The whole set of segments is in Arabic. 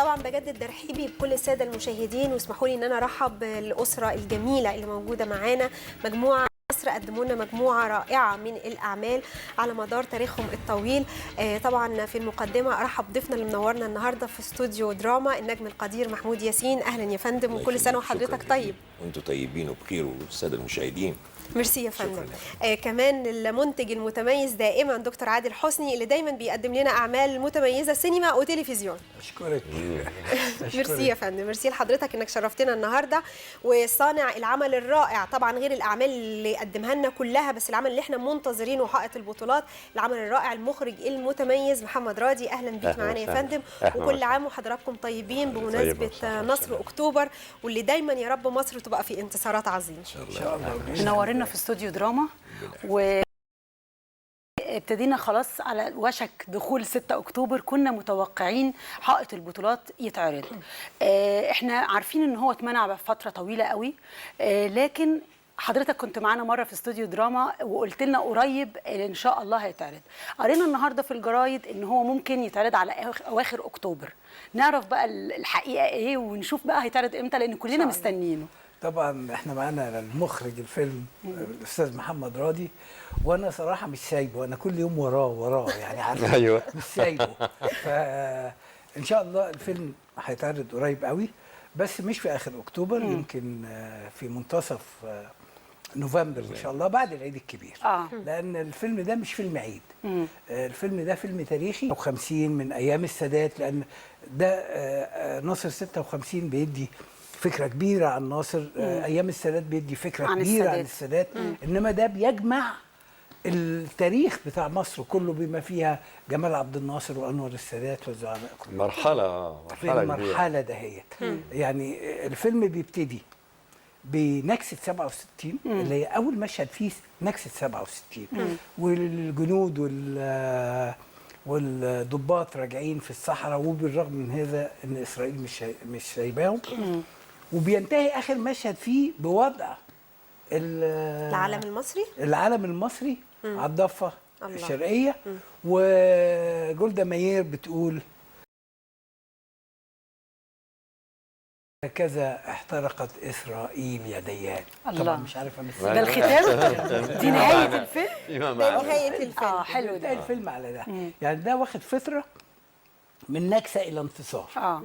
طبعا بجدد ترحيبي بكل الساده المشاهدين، واسمحوا لي ان انا ارحب بالاسره الجميله اللي موجوده معانا. مجموعه مصر قدموا لنا مجموعه رائعه من الاعمال على مدار تاريخهم الطويل. طبعا في المقدمه ارحب بضيفنا اللي منورنا النهارده في استوديو دراما النجم القدير محمود ياسين. اهلا يا فندم، وكل سنه وحضرتك طيب. وانتم طيبين وبخير، والساده المشاهدين. ميرسي يا فندم. كمان المنتج المتميز دائما دكتور عادل حسني، اللي دايما بيقدم لنا اعمال متميزه سينما وتلفزيون. اشكرك. ميرسي يا فندم، ميرسي لحضرتك انك شرفتنا النهارده، وصانع العمل الرائع طبعا غير الاعمال اللي قدمها لنا كلها، بس العمل اللي احنا منتظرينه حائط البطولات، العمل الرائع المخرج المتميز محمد راضي. اهلا بيك معانا يا فندم، وكل عام وحضراتكم طيبين بمناسبه نصر اكتوبر، واللي دايما يا رب مصر تبقى في انتصارات عظيمه ان شاء الله. منورنا في استوديو دراما، و ابتدينا خلاص على وشك دخول 6 أكتوبر. كنا متوقعين حائط البطولات يتعرض. احنا عارفين ان هو اتمنع فترة طويلة قوي، لكن حضرتك كنت معانا مرة في استوديو دراما وقلت لنا قريب ان شاء الله هيتعرض. قرينا النهارده في الجرايد ان هو ممكن يتعرض على اواخر اكتوبر. نعرف بقى الحقيقة ايه ونشوف بقى هيتعرض امتى، لان كلنا مستنيينه. طبعا احنا معانا المخرج الفيلم الاستاذ محمد راضي، وانا صراحه مش سايبه، انا كل يوم وراه يعني عارف. ايوه مش سايبه. فان شاء الله الفيلم هيتعرض قريب قوي، بس مش في اخر اكتوبر، يمكن في منتصف نوفمبر ان شاء الله، بعد العيد الكبير. لان الفيلم ده مش فيلم عيد، الفيلم ده فيلم تاريخي، 50 من ايام السادات، لان ده ناصر 56 بيدي فكرة كبيرة عن ناصر، أيام السادات بيدي فكرة كبيرة عن السادات، إنما ده بيجمع التاريخ بتاع مصر كله بما فيها جمال عبد الناصر وأنور السادات والزعماء كلهم. مرحلة في المرحلة دهيت. يعني الفيلم بيبتدي بنكسة 67 اللي هي أول مشهد فيه نكسة 67، والجنود والضباط راجعين في الصحراء، وبالرغم من هذا ان اسرائيل مش سايباهم. وبينتهي اخر مشهد فيه بوضع العلم المصري على الضفه الشرقيه، وجولدا مائير بتقول هكذا احترقت اسرائيل يديان. طبعا مش عارف ده الختام. دي نهايه الفيلم. ده نهايه الفيلم. حلو ده الفيلم على ده. يعني ده واخد فتره من نكسه الى انتصار.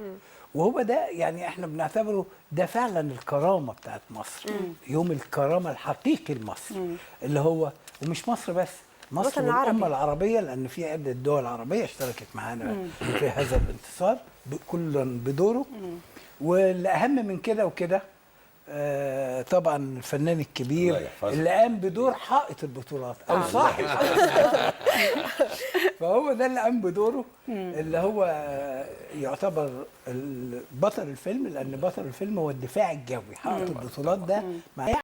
وهو ده يعني احنا بنعتبره ده فعلا الكرامه بتاعت مصر. يوم الكرامه الحقيقي لمصر، اللي هو ومش مصر بس، مصر والامه العربيه، لان في عده دول عربيه اشتركت معانا في هذا الانتصار، كل بدوره. والاهم من كده وكده طبعا الفنان الكبير اللي قام بدور حائط البطولات او صاحب فهو ده اللي قام بدوره، اللي هو يعتبر بطل الفيلم، لان بطل الفيلم هو الدفاع الجوي. حائط البطولات ده معايا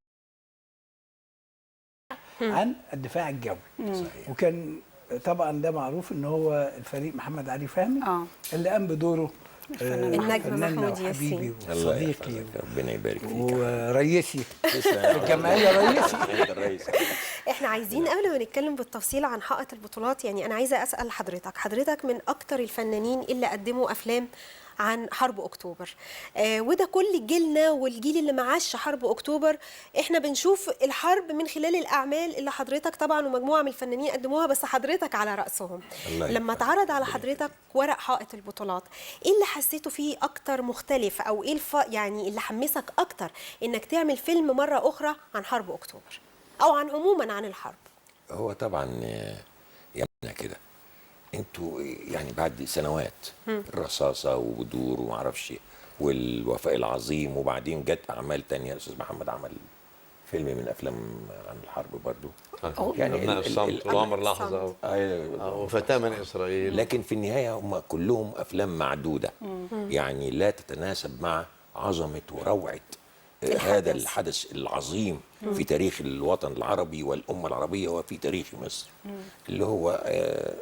عن الدفاع الجوي. وكان طبعا ده معروف ان هو الفريق محمد علي فهمي اللي قام بدوره النجم محمود ياسين، صديقي ربنا يبارك فيك، ورئيسي في الجمعيه، رئيسي. احنا عايزين قبل ما نتكلم بالتفصيل عن حائط البطولات، يعني انا عايزه اسال حضرتك من اكتر الفنانين اللي قدموا افلام عن حرب اكتوبر، وده كل جيلنا والجيل اللي ما عاش حرب اكتوبر، احنا بنشوف الحرب من خلال الاعمال اللي حضرتك طبعا ومجموعه من الفنانين قدموها، بس حضرتك على راسهم. لما اتعرض على حضرتك ورق حائط البطولات، ايه اللي حسيته فيه اكتر مختلف، او ايه يعني اللي حمسك اكتر انك تعمل فيلم مره اخرى عن حرب اكتوبر، او عموما عن الحرب؟ هو طبعا يمنا كده انتوا يعني بعد سنوات الرصاصه وبدور وما اعرفش والوفاء العظيم، وبعدين جت اعمال تانية. الاستاذ محمد عمل فيلم من افلام عن الحرب برضو، يعني ابناء الصمت وعمر لحظه وفتاه من اسرائيل، لكن في النهايه هم كلهم افلام معدوده، يعني لا تتناسب مع عظمه وروعه هذا الحدث العظيم في تاريخ الوطن العربي والأمة العربية وفي تاريخ مصر، اللي هو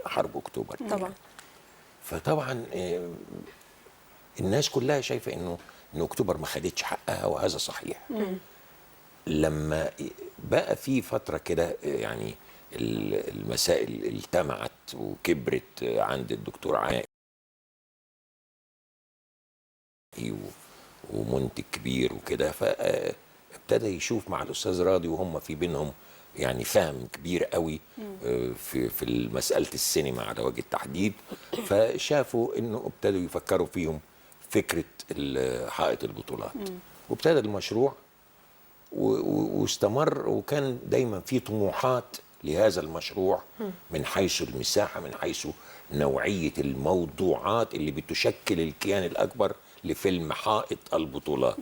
حرب أكتوبر طبعا. فطبعا الناس كلها شايفة إن أكتوبر ما خدتش حقها، وهذا صحيح. لما بقى في فترة كده يعني المسائل التمعت وكبرت عند الدكتور عائل ذكي ومنتج كبير وكده، فابتدى يشوف مع الاستاذ راضي وهم في بينهم يعني فهم كبير قوي في مساله السينما على وجه التحديد. فشافوا انه ابتدوا يفكروا فيهم فكره حائط البطولات، وابتدى المشروع واستمر، وكان دايما في طموحات لهذا المشروع من حيث المساحه، من حيث نوعيه الموضوعات اللي بتشكل الكيان الاكبر لفيلم حائط البطولات.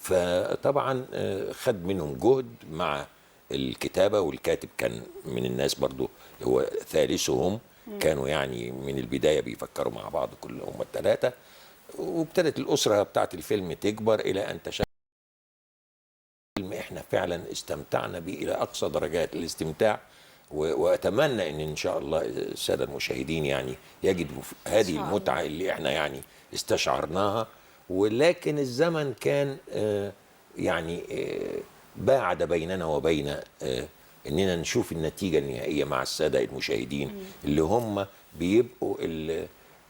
فطبعا خد منهم جهد مع الكتابه، والكاتب كان من الناس برضو هو ثالثهم، كانوا يعني من البدايه بيفكروا مع بعض كلهم الثلاثه، وابتدت الاسره بتاعت الفيلم تكبر الى ان تشكل فيلم احنا فعلا استمتعنا به الى اقصى درجات الاستمتاع. واتمنى ان شاء الله الساده المشاهدين يعني يجدوا هذه المتعه اللي احنا يعني استشعرناها. ولكن الزمن كان يعني باعد بيننا وبين اننا نشوف النتيجه النهائيه مع الساده المشاهدين اللي هم بيبقوا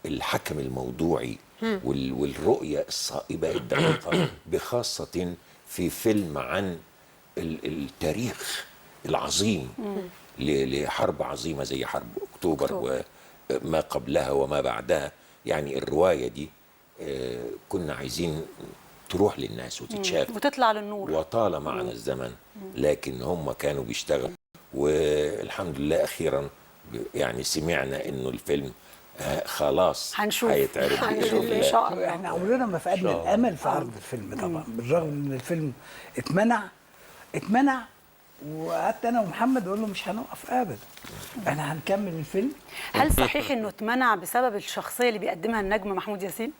الحكم الموضوعي والرؤيه الصائبه الدقيقه، بخاصه في فيلم عن التاريخ العظيم لحرب عظيمه زي حرب اكتوبر وما قبلها وما بعدها. يعني الروايه دي كنا عايزين تروح للناس وتتشاف وتطلع للنور، وطال معنا الزمن، لكن هم كانوا بيشتغلوا. والحمد لله اخيرا يعني سمعنا انه الفيلم خلاص هنشوف هيتعرض ان شاء الله. احنا عمرنا ما فقدنا الامل في عرض الفيلم طبعا، بالرغم ان الفيلم اتمنع وقعدت انا ومحمد اقول له مش هنوقف ابدا، احنا هنكمل الفيلم. هل صحيح انه اتمنع بسبب الشخصيه اللي بيقدمها النجم محمود ياسين؟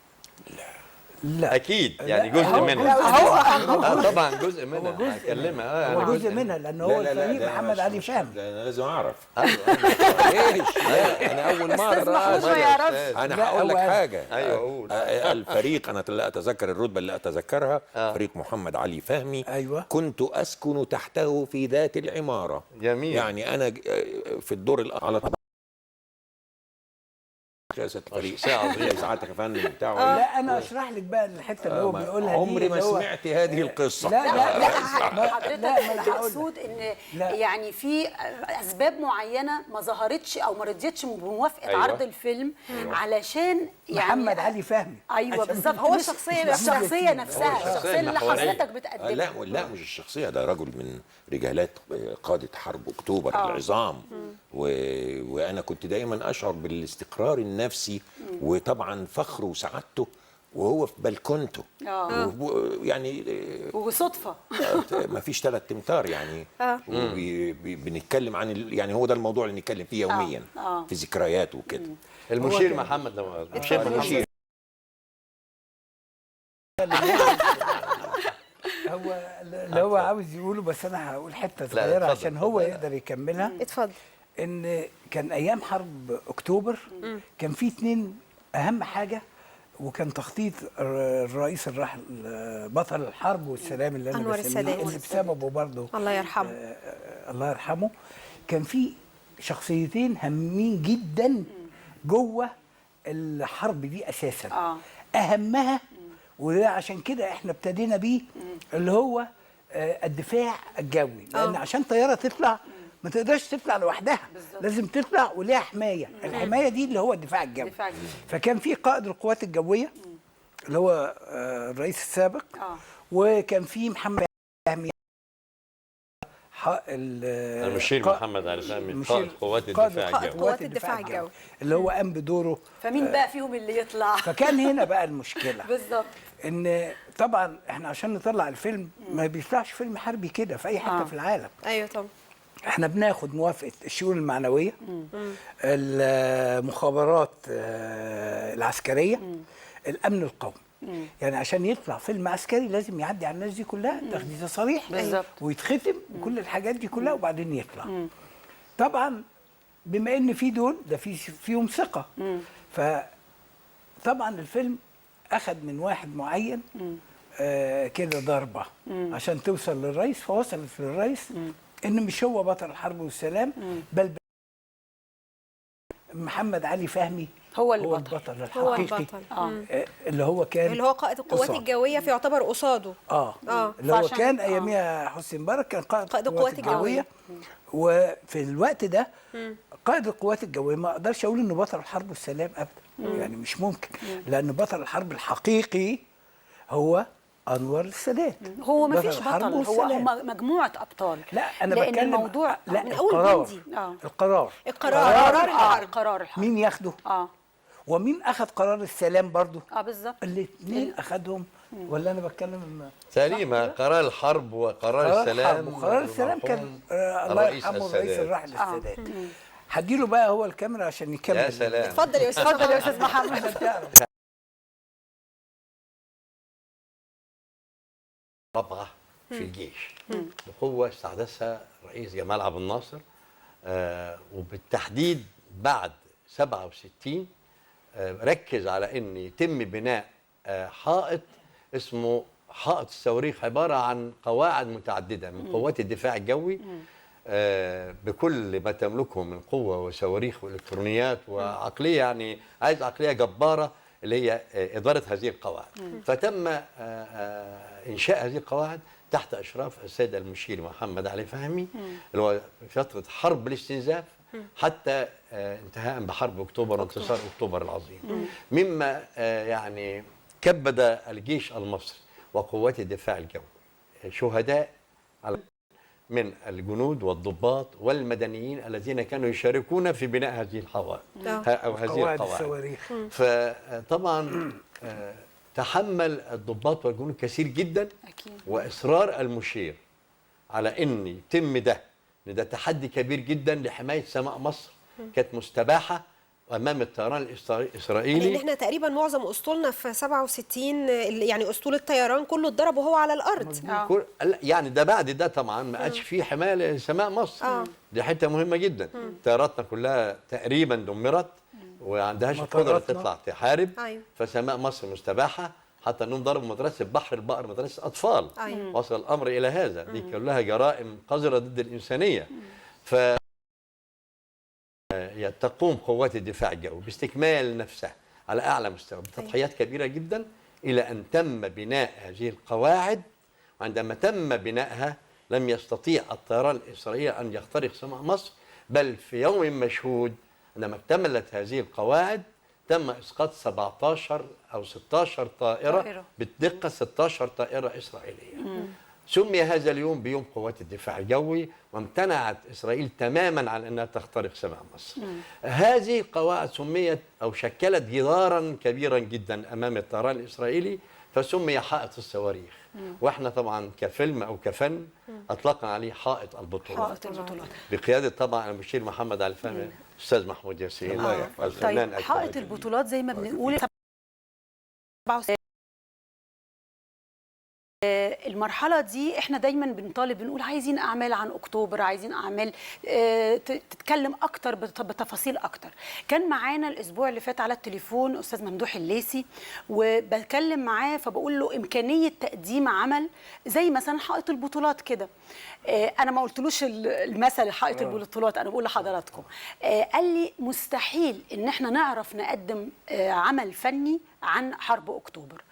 لا اكيد يعني جزء منها. طبعا جزء منها هكلمها. هو جزء منها لان هو الفريق محمد علي فهمي. انا لازم اعرف. ايش؟ لا انا اول مره انا هقول لك حاجه. ايوه قول. الفريق انا لا اتذكر الرتبه اللي اتذكرها، فريق محمد علي فهمي. ايوه كنت اسكن تحته في ذات العماره. جميل. يعني انا في الدور على سياسة الفريق ساعتك يا فندم بتاعه. لا انا اشرح لك بقى الحته اللي هو بيقولها دي. عمري ما سمعت هذه القصه. لا حضرتك مقصود ان يعني في اسباب معينه ما ظهرتش او ما رضيتش بموافقه عرض الفيلم علشان يعني محمد علي فهمي. ايوه بالظبط، هو الشخصيه نفسها الشخصيه اللي حضرتك بتقدمها. لا مش الشخصيه، ده رجل من رجالات قاده حرب اكتوبر العظام. وانا كنت دايما اشعر بالاستقرار النفسي وطبعا فخره وسعادته وهو في بلكونته. يعني وصدفه ما فيش 3 امتار يعني. بنتكلم عن يعني هو ده الموضوع اللي نتكلم فيه يوميا في ذكرياته وكده. المشير محمد المشير هو اللي هو عاوز يقوله، بس انا هقول حته صغيره عشان هو يقدر يكملها. اتفضل. ان كان ايام حرب اكتوبر كان في 2 اهم حاجه، وكان تخطيط الرئيس الراحل بطل الحرب والسلام اللي انا بسميه، اللي بسببه برضه الله يرحمه الله يرحمه، كان في شخصيتين هامين جدا جوه الحرب دي اساسا. اهمها وده عشان كده احنا ابتدينا بيه اللي هو الدفاع الجوي، لان عشان طياره تطلع ما تقدرش تطلع لوحدها، لازم تطلع وليها حمايه. الحمايه دي اللي هو الدفاع الجوي. فكان في قائد القوات الجويه اللي هو الرئيس السابق، وكان في محمد فهمي المشير محمد علي فهمي قائد قوات الدفاع الجوي اللي هو قام بدوره. فمين بقى فيهم اللي يطلع؟ فكان هنا بقى المشكله بالظبط، ان طبعا احنا عشان نطلع الفيلم ما بيطلعش فيلم حربي كده في اي حته في العالم. ايوه طبعا. احنا بناخد موافقه الشؤون المعنويه، المخابرات العسكريه، الامن القومي. يعني عشان يطلع فيلم عسكري لازم يعدي على الناس دي كلها، تاخدي تصاريح ويتختم وكل الحاجات دي كلها وبعدين يطلع. طبعا بما ان في دول ده فيهم ثقه، فطبعا الفيلم اخذ من واحد معين كده ضربه عشان توصل للرئيس، فوصلت للرئيس ان مش هو بطل الحرب والسلام، بل محمد علي فهمي هو هو البطل. البطل هو الحقيقي. البطل. اللي هو كان اللي هو قائد القوات قصاد. الجويه فيعتبر قصاده. اللي هو فعشان- كان اياميها حسني مبارك كان قائد القوات الجوية. وفي الوقت ده قائد القوات الجويه ما اقدرش اقول انه بطل الحرب والسلام ابدا، يعني مش ممكن، لان بطل الحرب الحقيقي هو انور السادات. هو ما فيش الحرب بطل، هو والسلام. هم مجموعه ابطال. لا انا لأن بتكلم الموضوع لا من أول القرار جندي. القرار قرار الحرب. قرار الحرب. مين ياخده؟ ومين اخذ قرار السلام برضو؟ بالظبط. الاثنين اخذهم. ولا انا بتكلم سليمة. قرار الحرب وقرار السلام. وقرار السلام كان الله يرحمه الرئيس الراحل السادات. هديله بقى هو الكاميرا عشان يكمل. يا سلام. اتفضل يا استاذ اتفضل يا استاذ محمد. رابعة في الجيش بقوة استحدثها الرئيس جمال عبد الناصر، وبالتحديد بعد 67 ركز على ان يتم بناء حائط اسمه حائط الصواريخ، عبارة عن قواعد متعددة من قوات الدفاع الجوي بكل ما تملكه من قوة وصواريخ وإلكترونيات وعقلية، يعني عايز عقلية جبارة اللي هي إدارة هذه القواعد. فتم إنشاء هذه القواعد تحت إشراف السيد المشير محمد علي فهمي، اللي هو في فترة حرب الاستنزاف حتى انتهاء بحرب أكتوبر وانتصار أكتوبر العظيم، مما يعني كبد الجيش المصري وقوات الدفاع الجوي شهداء من الجنود والضباط والمدنيين الذين كانوا يشاركون في بناء هذه الحوائط أو هذه قواعد القواعد. الصواريخ. فطبعا تحمل الضباط والجنود كثير جدا، أكيد. وإصرار المشير على أن يتم ده، إن ده تحدي كبير جدا لحماية سماء مصر كانت مستباحة امام الطيران الاسرائيلي. لان احنا تقريبا معظم اسطولنا في 67 يعني اسطول الطيران كله اتضرب وهو على الارض. يعني ده بعد ده طبعا ما عادش فيه حمايه لسماء مصر. دي حته مهمه جدا. طياراتنا كلها تقريبا دمرت وما عندهاش القدره تطلع تحارب. فسماء مصر مستباحه، حتى انهم ضربوا مدرسه بحر البقر، مدرسه اطفال. وصل الامر الى هذا. دي كلها جرائم قذره ضد الانسانيه. ف تقوم قوات الدفاع الجوي باستكمال نفسها على أعلى مستوى بتضحيات كبيرة جدا إلى أن تم بناء هذه القواعد. وعندما تم بنائها لم يستطيع الطيران الإسرائيلي أن يخترق سماء مصر، بل في يوم مشهود عندما اكتملت هذه القواعد تم إسقاط 17 أو 16 طائرة بالدقة 16 طائرة إسرائيلية. سمي هذا اليوم بيوم قوات الدفاع الجوي، وامتنعت إسرائيل تماما عن أنها تخترق سماء مصر. هذه القواعد سميت أو شكلت جدارا كبيرا جدا أمام الطيران الإسرائيلي، فسمي حائط الصواريخ. واحنا طبعا كفيلم أو كفن أطلقنا عليه حائط البطولات. بقيادة طبعا المشير محمد علي فهمي، أستاذ محمود ياسين. طيب حائط البطولات زي ما بنقول المرحلة دي احنا دايما بنطالب بنقول عايزين اعمال عن اكتوبر، عايزين اعمال تتكلم اكتر بتفاصيل اكتر. كان معانا الاسبوع اللي فات على التليفون استاذ ممدوح الليثي، وبتكلم معاه فبقول له امكانية تقديم عمل زي مثلا حائط البطولات كده. انا ما قلتلوش المثل حائط البطولات، انا بقول لحضراتكم. قال لي مستحيل ان احنا نعرف نقدم عمل فني عن حرب اكتوبر.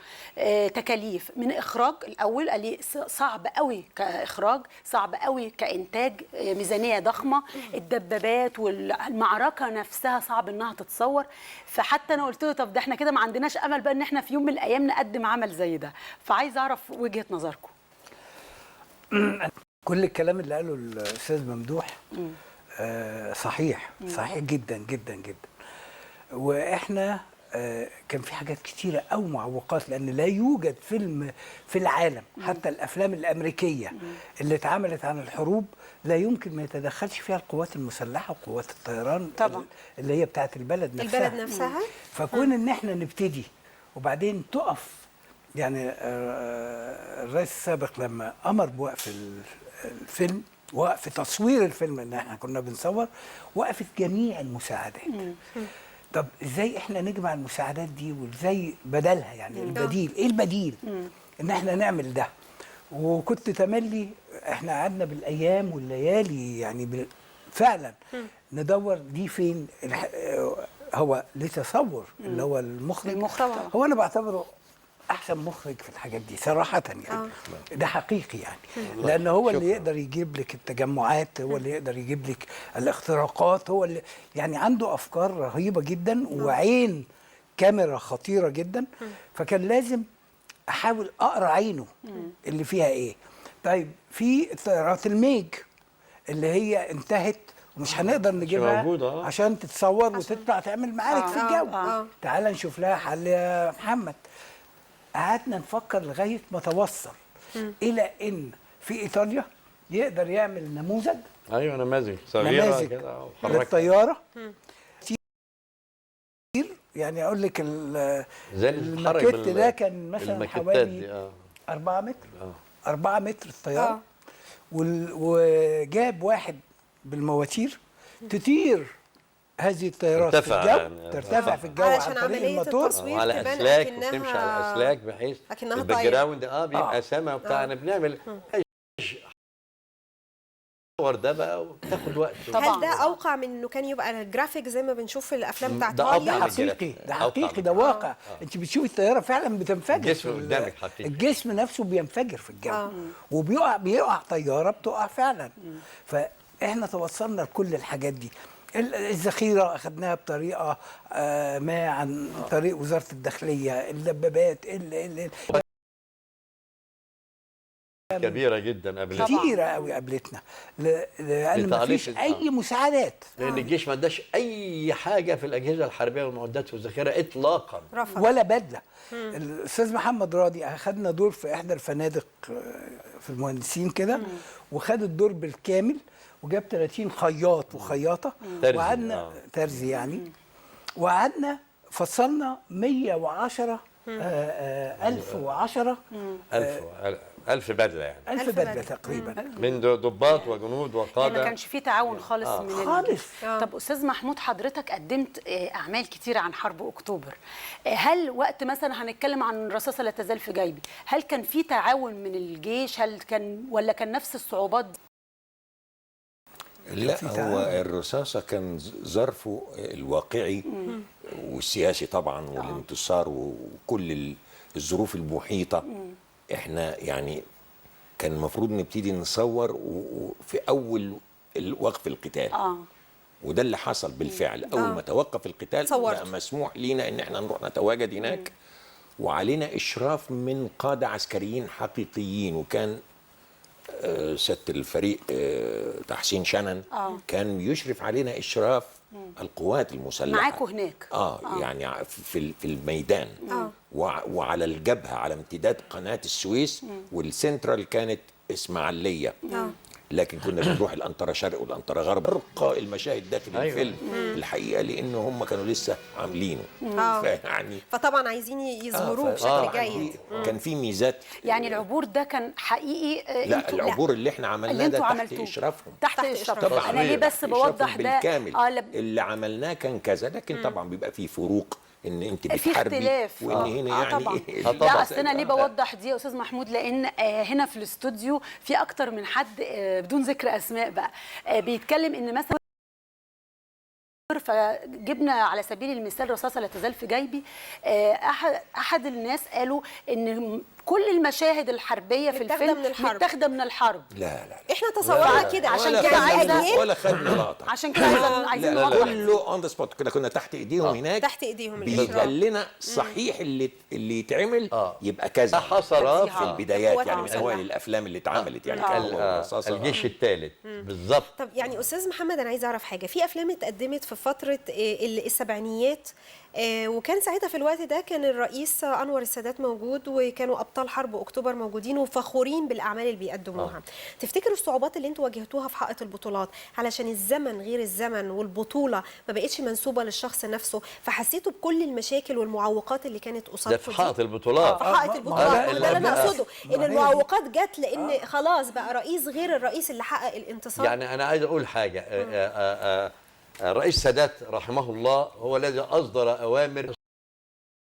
تكاليف من اخراج الاول، قال لي صعب قوي كاخراج، صعب قوي كانتاج، ميزانيه ضخمه، الدبابات والمعركه نفسها صعب انها تتصور. فحتى انا قلت له طب ده احنا كده ما عندناش امل بقى ان احنا في يوم من الايام نقدم عمل زي ده. فعايز اعرف وجهه نظركم. كل الكلام اللي قاله الاستاذ ممدوح صحيح جدا جدا جدا. واحنا كان في حاجات كتيرة أو معوقات، لأن لا يوجد فيلم في العالم حتى الأفلام الأمريكية اللي اتعملت عن الحروب لا يمكن ما يتدخلش فيها القوات المسلحة وقوات الطيران طبعا اللي هي بتاعت البلد نفسها. فكون إن احنا نبتدي وبعدين تقف، يعني الرئيس السابق لما أمر بوقف الفيلم، وقف تصوير الفيلم إن احنا كنا بنصور، وقفت جميع المساعدات. طب ازاي احنا نجمع المساعدات دي وازاي بدلها، يعني البديل ايه البديل ان احنا نعمل ده. وكنت تملي احنا قعدنا بالايام والليالي يعني فعلا ندور دي فين. هو لتصور اللي هو المخرج طبعا. هو انا بعتبره احسن مخرج في الحاجات دي صراحه يعني. ده حقيقي يعني، لان هو اللي يقدر يجيب لك التجمعات، هو اللي يقدر يجيب لك الاختراقات، هو اللي يعني عنده افكار رهيبه جدا وعين كاميرا خطيره جدا. فكان لازم احاول اقرا عينه اللي فيها ايه. طيب في طيارات الميج اللي هي انتهت ومش هنقدر نجيبها موجودة. عشان تتصور وتطلع تعمل معارك في الجو. تعال نشوف لها حل يا محمد. قعدنا نفكر لغايه ما توصل الى ان في ايطاليا يقدر يعمل نموذج ايوه نماذج صغيره نماذج كده وحركها. للطياره كتير. يعني اقول لك زي الماكيت ده كان مثلا الماكيتات حوالي دي 4 متر 4 متر الطياره. وجاب واحد بالمواتير تطير هذه الطيارات في ترتفع الجو، يعني. ترتفع في الجو علشان عن طريق عملية الموتور. التصوير وعلى تبان اسلاك أكنها- وتمشي على اسلاك بحيث أكنها الباك طايرة. جراوند بيبقى سما وبتاع. بنعمل الصور ده بقى وتاخد وقت. هل ده اوقع من انه كان يبقى الجرافيك زي ما بنشوف في الافلام بتاعت ده ده هوليوود؟ أوقع. حقيقي، ده أوقع حقيقي، من ده واقع. انت بتشوفي الطياره فعلا بتنفجر الجسم في قدامك حقيقي. الجسم نفسه بينفجر في الجو. بيقع طياره بتقع فعلا. فاحنا توصلنا لكل الحاجات دي. الذخيره اخذناها بطريقه ما عن طريق وزاره الداخليه. الدبابات كبيره جدا قبل كتيره قوي قابلتنا لان ما فيش اي مساعدات. لان الجيش ما اداش اي حاجه في الاجهزه الحربيه والمعدات والذخيره اطلاقا. رفض. ولا بدله. الاستاذ محمد راضي اخذنا دور في احدى الفنادق في المهندسين كده، وخد الدور بالكامل وجاب 30 خياط وخياطه ترزي. وقعدنا ترزي يعني. وقعدنا فصلنا 110 1010 1000 بدله يعني 1000 بدله تقريبا. من ضباط وجنود يعني وقاده. ما كانش في تعاون خالص من خالص. طب استاذ محمود، حضرتك قدمت اعمال كتيره عن حرب اكتوبر. هل وقت مثلا هنتكلم عن رصاصه لا تزال في جيبي، هل كان في تعاون من الجيش؟ هل كان ولا كان نفس الصعوبات دي؟ لا، هو الرصاصة كان ظرفه الواقعي والسياسي طبعا والانتصار وكل الظروف المحيطة. احنا يعني كان المفروض نبتدي نصور في أول وقف القتال. وده اللي حصل بالفعل. أول ما توقف القتال بقى مسموح لينا إن احنا نروح نتواجد هناك، وعلينا إشراف من قادة عسكريين حقيقيين. وكان سيادة الفريق تحسين شنن كان يشرف علينا إشراف القوات المسلحة معاكوا هناك. يعني في الميدان. وعلى الجبهة على امتداد قناة السويس، والسنترال كانت إسماعيلية. لكن كنا بنروح الأنطرة شرق والأنطرة غرب. أرقى المشاهد داخل الفيلم الحقيقة، لأن هم كانوا لسه عاملينه. يعني فطبعا عايزين يظهروه بشكل جيد. كان في ميزات. يعني العبور ده كان حقيقي. لا، العبور اللي احنا عملناه ده تحت إشرافهم. تحت إشرافهم. طبعا أنا ليه بس بوضح ده بالكامل. اللي عملناه كان كذا، لكن طبعا بيبقى فيه فروق ان انت في بتحاربي اختلاف. وان هنا يعني طبعا. طبعا. اصل انا ليه بوضح دي يا استاذ محمود، لان هنا في الاستوديو في اكتر من حد بدون ذكر اسماء بقى بيتكلم ان مثلا، فجبنا على سبيل المثال رصاصه لا تزال في جيبي. احد الناس قالوا ان كل المشاهد الحربيه في الفيلم متاخده من الحرب. لا احنا تصورنا كده، عشان كده عايزين ولا خدنا لقطه. عشان كده عايزين لا نوضح. كله اون ذا سبوت كده. كنا تحت ايديهم هناك، تحت ايديهم بيقال لنا صحيح اللي يتعمل يبقى كذا. حصرات في البدايات يعني من اوائل الافلام اللي اتعملت يعني الجيش الثالث بالظبط. طب يعني استاذ محمد، انا عايزه اعرف حاجه. في افلام اتقدمت في فتره السبعينيات، وكان ساعتها في الوقت ده كان الرئيس انور السادات موجود، وكانوا ابطال حرب اكتوبر موجودين وفخورين بالاعمال اللي بيقدموها. تفتكروا الصعوبات اللي انتوا واجهتوها في حائط البطولات علشان الزمن غير الزمن والبطوله ما بقتش منسوبه للشخص نفسه، فحسيتوا بكل المشاكل والمعوقات اللي كانت ده قصادكم؟ في حائط البطولات. في حائط البطولات. ده اللي انا اقصده، ان المعوقات جت لان خلاص بقى رئيس غير الرئيس اللي حقق الانتصار. يعني انا عايز اقول حاجه. الرئيس السادات رحمه الله هو الذي اصدر اوامر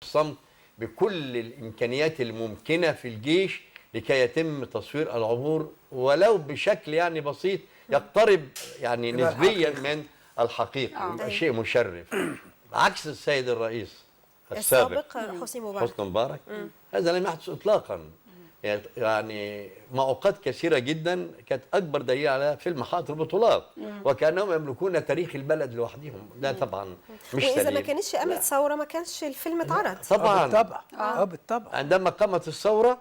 الصمت بكل الامكانيات الممكنه في الجيش لكي يتم تصوير العبور ولو بشكل يعني بسيط يقترب يعني نسبيا من الحقيقه. يبقى شيء مشرف. عكس السيد الرئيس السابق السابق حسني مبارك. حسني مبارك. هذا لم يحدث اطلاقا. يعني معوقات كثيره جدا كانت اكبر دليل على فيلم حائط البطولات، وكانهم يملكون تاريخ البلد لوحدهم. ده طبعا مش واذا ما دليل. كانتش قامت ثوره ما كانش الفيلم اتعرض. طبعا بالطبع بالطبع. عندما قامت الثوره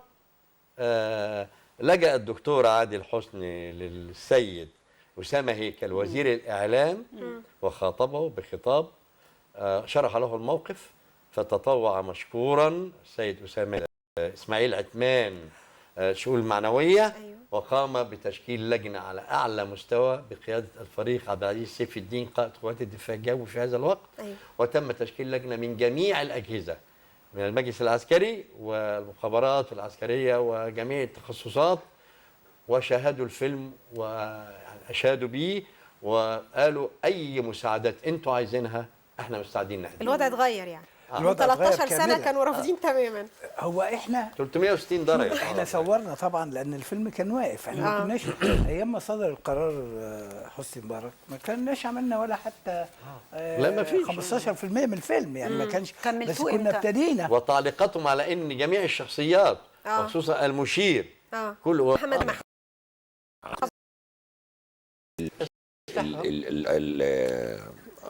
لجأ الدكتور عادل حسني للسيد أسامة هيكل وزير الإعلام وخاطبه بخطاب شرح له الموقف، فتطوع مشكورا السيد أسامة إسماعيل عثمان شؤون المعنوية، أيوه. وقام بتشكيل لجنة على أعلى مستوى بقيادة الفريق عبد العزيز سيف الدين قائد قوات الدفاع الجوي في هذا الوقت. أيوه. وتم تشكيل لجنة من جميع الأجهزة، من المجلس العسكري والمخابرات العسكرية وجميع التخصصات، وشاهدوا الفيلم وأشادوا به وقالوا أي مساعدات أنتوا عايزينها احنا مستعدين نقدم. الوضع اتغير يعني. من الوضع اتغير 13 سنه كاملاً. كانوا رافضين تماما. هو احنا 360 درجة. احنا صورنا طبعا لان الفيلم كان واقف. احنا ما كناش ايام ما صدر القرار حسني مبارك ما كناش عملنا ولا حتى لا ما فيش 15% من الفيلم يعني ما كانش. بس كملتوه كنا إمتى؟ ابتدينا. وتعليقاتهم على ان جميع الشخصيات وخصوصا المشير كل محمد محمود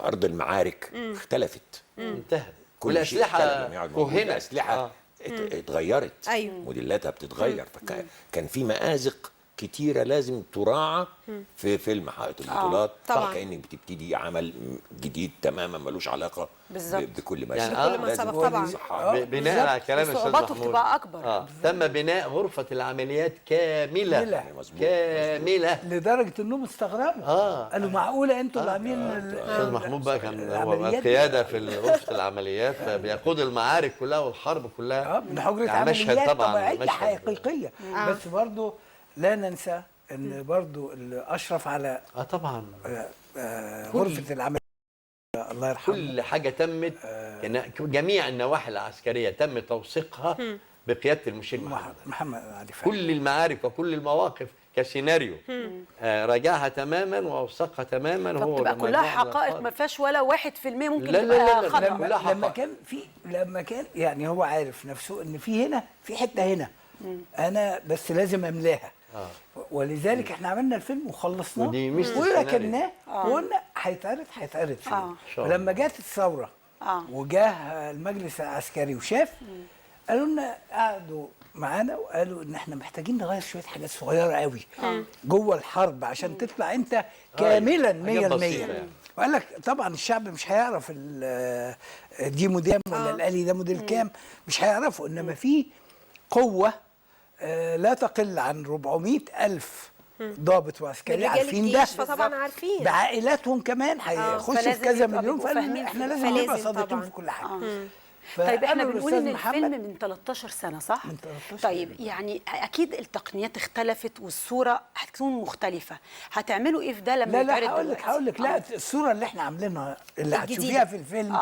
ارض المعارك اختلفت. انتهت. كل شيء والاسلحه اختلف. يعني كهنه. الاسلحه اتغيرت. أيوه. موديلاتها بتتغير. فكان في مآزق كتيره لازم تراعى في فيلم حائط البطولات. طبعاً. كأنك بتبتدي عمل جديد تماما ملوش علاقه بالظبط. بكل ما يعني سبق. بكل ما لازم سبق تكون طبعاً. صح. بناء على كلام الاستاذ صعوباته محمود بتبقى أكبر. تم بناء غرفه العمليات كامله كاملة. مظبوط. كامله. لدرجه انهم استغربوا. قالوا معقوله انتوا اللي عاملين الاستاذ محمود بقى كان هو العمليات دي؟ القياده في غرفه العمليات بيقود المعارك كلها والحرب كلها. من حجره يعني مشهد عمليات طبعاً، طبيعيه مشهد. حقيقيه. بس برضو لا ننسى ان برضو اللي اشرف على طبعا غرفه العمليات الله يرحمه كل حاجه تمت. جميع النواحي العسكريه تم توثيقها بقياده المشير محمد علي فهمي. كل المعارك وكل المواقف كسيناريو راجعها تماما ووثقها تماما. هو فبتبقى كلها مجموعة حقائق ما فيهاش ولا 1% ممكن لا، لا، تبقى لا، لا، خطأ. كلها لما حقائق. لما كان يعني هو عارف نفسه ان في هنا في حته هنا انا بس لازم املاها. ولذلك احنا عملنا الفيلم وخلصناه ودي ميزة وركناه وقلنا هيتعرض فيلم. إن شاء الله. ولما جت الثوره وجاه المجلس العسكري وشاف قالوا لنا قعدوا معانا وقالوا ان احنا محتاجين نغير شويه حاجات صغيره قوي جوه الحرب عشان تطلع انت كاملا 100%. يعني. وقال لك طبعا الشعب مش هيعرف دي موديل ولا الالي ده موديل كام، مش هيعرفوا. انما في قوه لا تقل عن 400,000 ضابط وعسكري رجال عارفين الجيش، ده فطبعا عارفين. بعائلاتهم كمان هيخشوا في فلازم كذا يبقى مليون. بيبقوا فاهمين احنا في- لازم نبقى فلازم صادقين طبعاً. في كل حاجه. طيب احنا فقالوا بنقول للأستاذ ان محمد الفيلم من 13 سنه صح؟ من 13 طيب يعني اكيد التقنيات اختلفت والصوره هتكون مختلفه، هتعملوا ايه في ده لما لا يتعرض لا دلوقتي؟ هقول لك لا الصوره اللي احنا عاملينها اللي الجديدة. هتشوفيها في الفيلم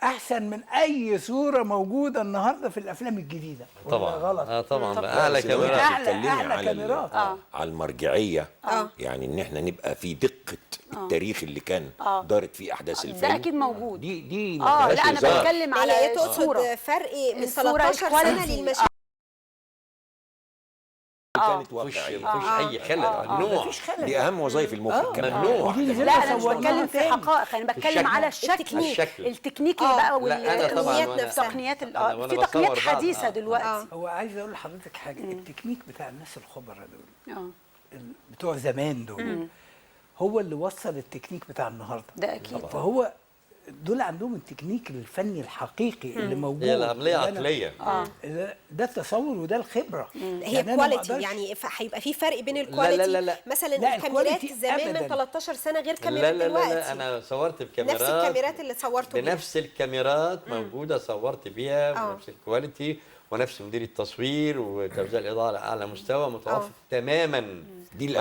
احسن من اي صوره موجوده النهارده في الافلام الجديده. ولا طبعا غلط. طبعا طب اعلى بس لو انت كاميرات. بتتكلمي أعلى على كاميرات. على المرجعيه يعني ان احنا نبقى في دقه التاريخ اللي كان دارت فيه احداث الفيلم. ده اكيد موجود. دي لا فيهاش انا هزار. بتكلم هي على ايه الصوره. تقصد فرق من الصورة 13 سنه الكواليتي. للمشاهد؟ كانت مفيش واقعيه. اي خلل. ممنوع. مفيش خلل. دي اهم وظائف المخرج كمان. ممنوع. ودي لا انا مش صورناها بتكلم في تاني. حقائق، انا بتكلم الشكل. على الشكل الشكل. التكنيكي بقى لا انا طبعا التقنيات وأنا- نفسها. والتقنيات أنا وأنا في بصور تقنيات بعض. حديثه دلوقتي. هو عايز اقول لحضرتك حاجه. التكنيك بتاع الناس الخبراء دول اه بتوع زمان دول هو اللي وصل التكنيك بتاع النهارده. ده اكيد. فهو دول عندهم التكنيك الفني الحقيقي اللي موجود. هي العمليه اللي أنا- عقليه. ده التصور وده الخبره. هي يعني أنا ما كواليتي أقدرش- يعني هيبقى في فرق بين الكواليتي. لا، لا، لا. مثلا لا، الكاميرات الكواليتي زمان من أبداً. 13 سنه غير لا كاميرات لا لا, دلوقتي. لا انا صورت بكاميرات نفس الكاميرات اللي صورتوا بيها. بنفس الكاميرات موجوده صورت بيها بنفس الكواليتي ونفس مدير التصوير وتوزيع الاضاءه على اعلى مستوى متوافق تماما. دي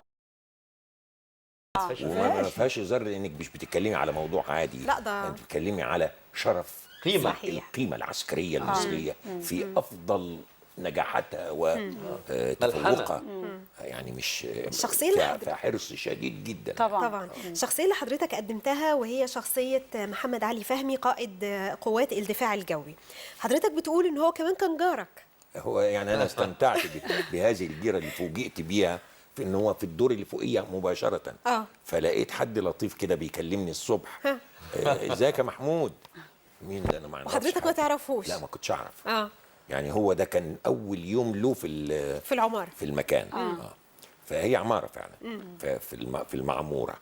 وما فيهاش هزار لانك مش بتتكلمي على موضوع عادي. لا، ده- انت بتتكلمي على شرف قيمة. القيمه العسكريه المصريه في افضل نجاحاتها وتفوقها، يعني مش الشخصية اللي حضرتك- فيها حرص شديد جدا. طبعا الشخصية اللي حضرتك قدمتها وهي شخصية محمد علي فهمي قائد قوات الدفاع الجوي، حضرتك بتقول ان هو كمان كان جارك. هو يعني انا استمتعت بهذه الجيره اللي فوجئت بيها في ان هو في الدور اللي فوقيه مباشره. فلقيت حد لطيف كده بيكلمني الصبح، ازيك يا محمود؟ مين ده؟ انا ما اعرفش وحضرتك ما حد. تعرفوش؟ لا ما كنتش اعرف. يعني هو ده كان اول يوم له في العمارة، في المكان. فهي عماره فعلا، في المعموره.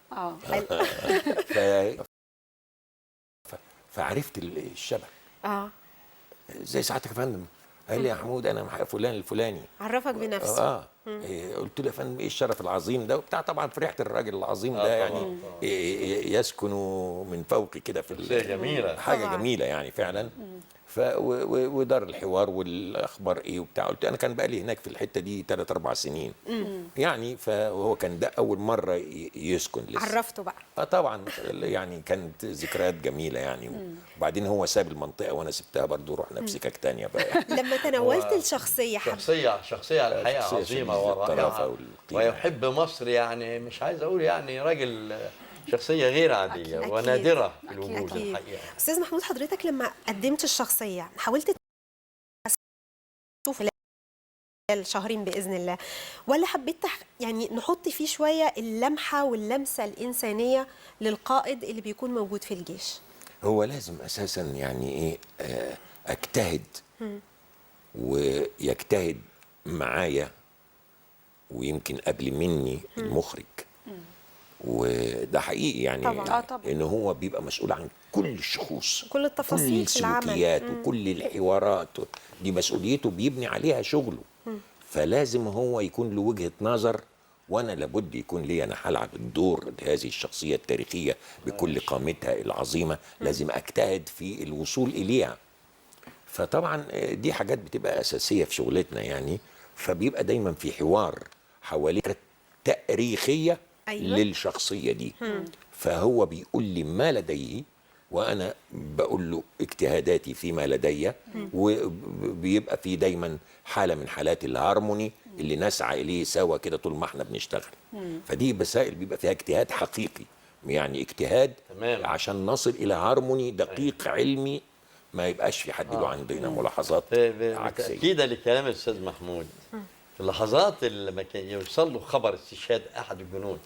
فعرفت الشبه. زي ساعتك يا فندم. قال لي يا حمود انا فلان الفلاني. عرفك بنفسه. قلت له يا فندم ايه الشرف العظيم ده وبتاع. طبعا فرحت الراجل العظيم ده، يعني يسكن من فوقي كده في جميله، حاجه جميله يعني فعلا. ودار الحوار والاخبار ايه وبتاع. قلت انا كان بقى لي هناك في الحته دي 3-4 سنين يعني. فهو كان ده اول مره يسكن لسه. عرفته بقى. طبعا يعني كانت ذكريات جميله يعني. وبعدين هو ساب المنطقه وانا سبتها برضو، رحنا في سكك تانية بقى. لما تناولت الشخصيه شخصيه على الحقيقه عظيمه ورائعه ويحب مصر، يعني مش عايز اقول يعني راجل شخصية غير عادية ونادرة في الوجود الحقيقة. أستاذ محمود، حضرتك لما قدمت الشخصية حاولت تشوف الشهرين بإذن الله، ولا حبيت يعني نحط فيه شوية اللمحة واللمسة الإنسانية للقائد اللي بيكون موجود في الجيش؟ هو لازم أساسا يعني إيه أجتهد ويجتهد معايا، ويمكن قبل مني المخرج. وده حقيقي يعني طبعا. ان هو بيبقى مسؤول عن كل الشخوص، كل التفاصيل، كل السلوكيات وكل الحوارات دي مسؤوليته بيبني عليها شغله. فلازم هو يكون له وجهة نظر، وانا لابد يكون لي انا هلعب الدور هذه الشخصية التاريخية بكل قامتها العظيمة. لازم اجتهد في الوصول اليها. فطبعا دي حاجات بتبقى اساسية في شغلتنا يعني. فبيبقى دايما في حوار حوالين تاريخية للشخصية دي. فهو بيقول لي ما لديه وأنا بقول له اجتهاداتي فيما لدي، وبيبقى في دايما حالة من حالات الهارموني اللي نسعى إليه سوا كده طول ما احنا بنشتغل. فدي مسائل بيبقى فيها اجتهاد حقيقي، يعني اجتهاد تمام. عشان نصل إلى هارموني دقيق علمي، ما يبقاش في حد له عندنا ملاحظات عكسية. تأكيدا لكلام الأستاذ محمود، في اللحظات اللي لما كان يوصل له خبر استشهاد أحد الجنود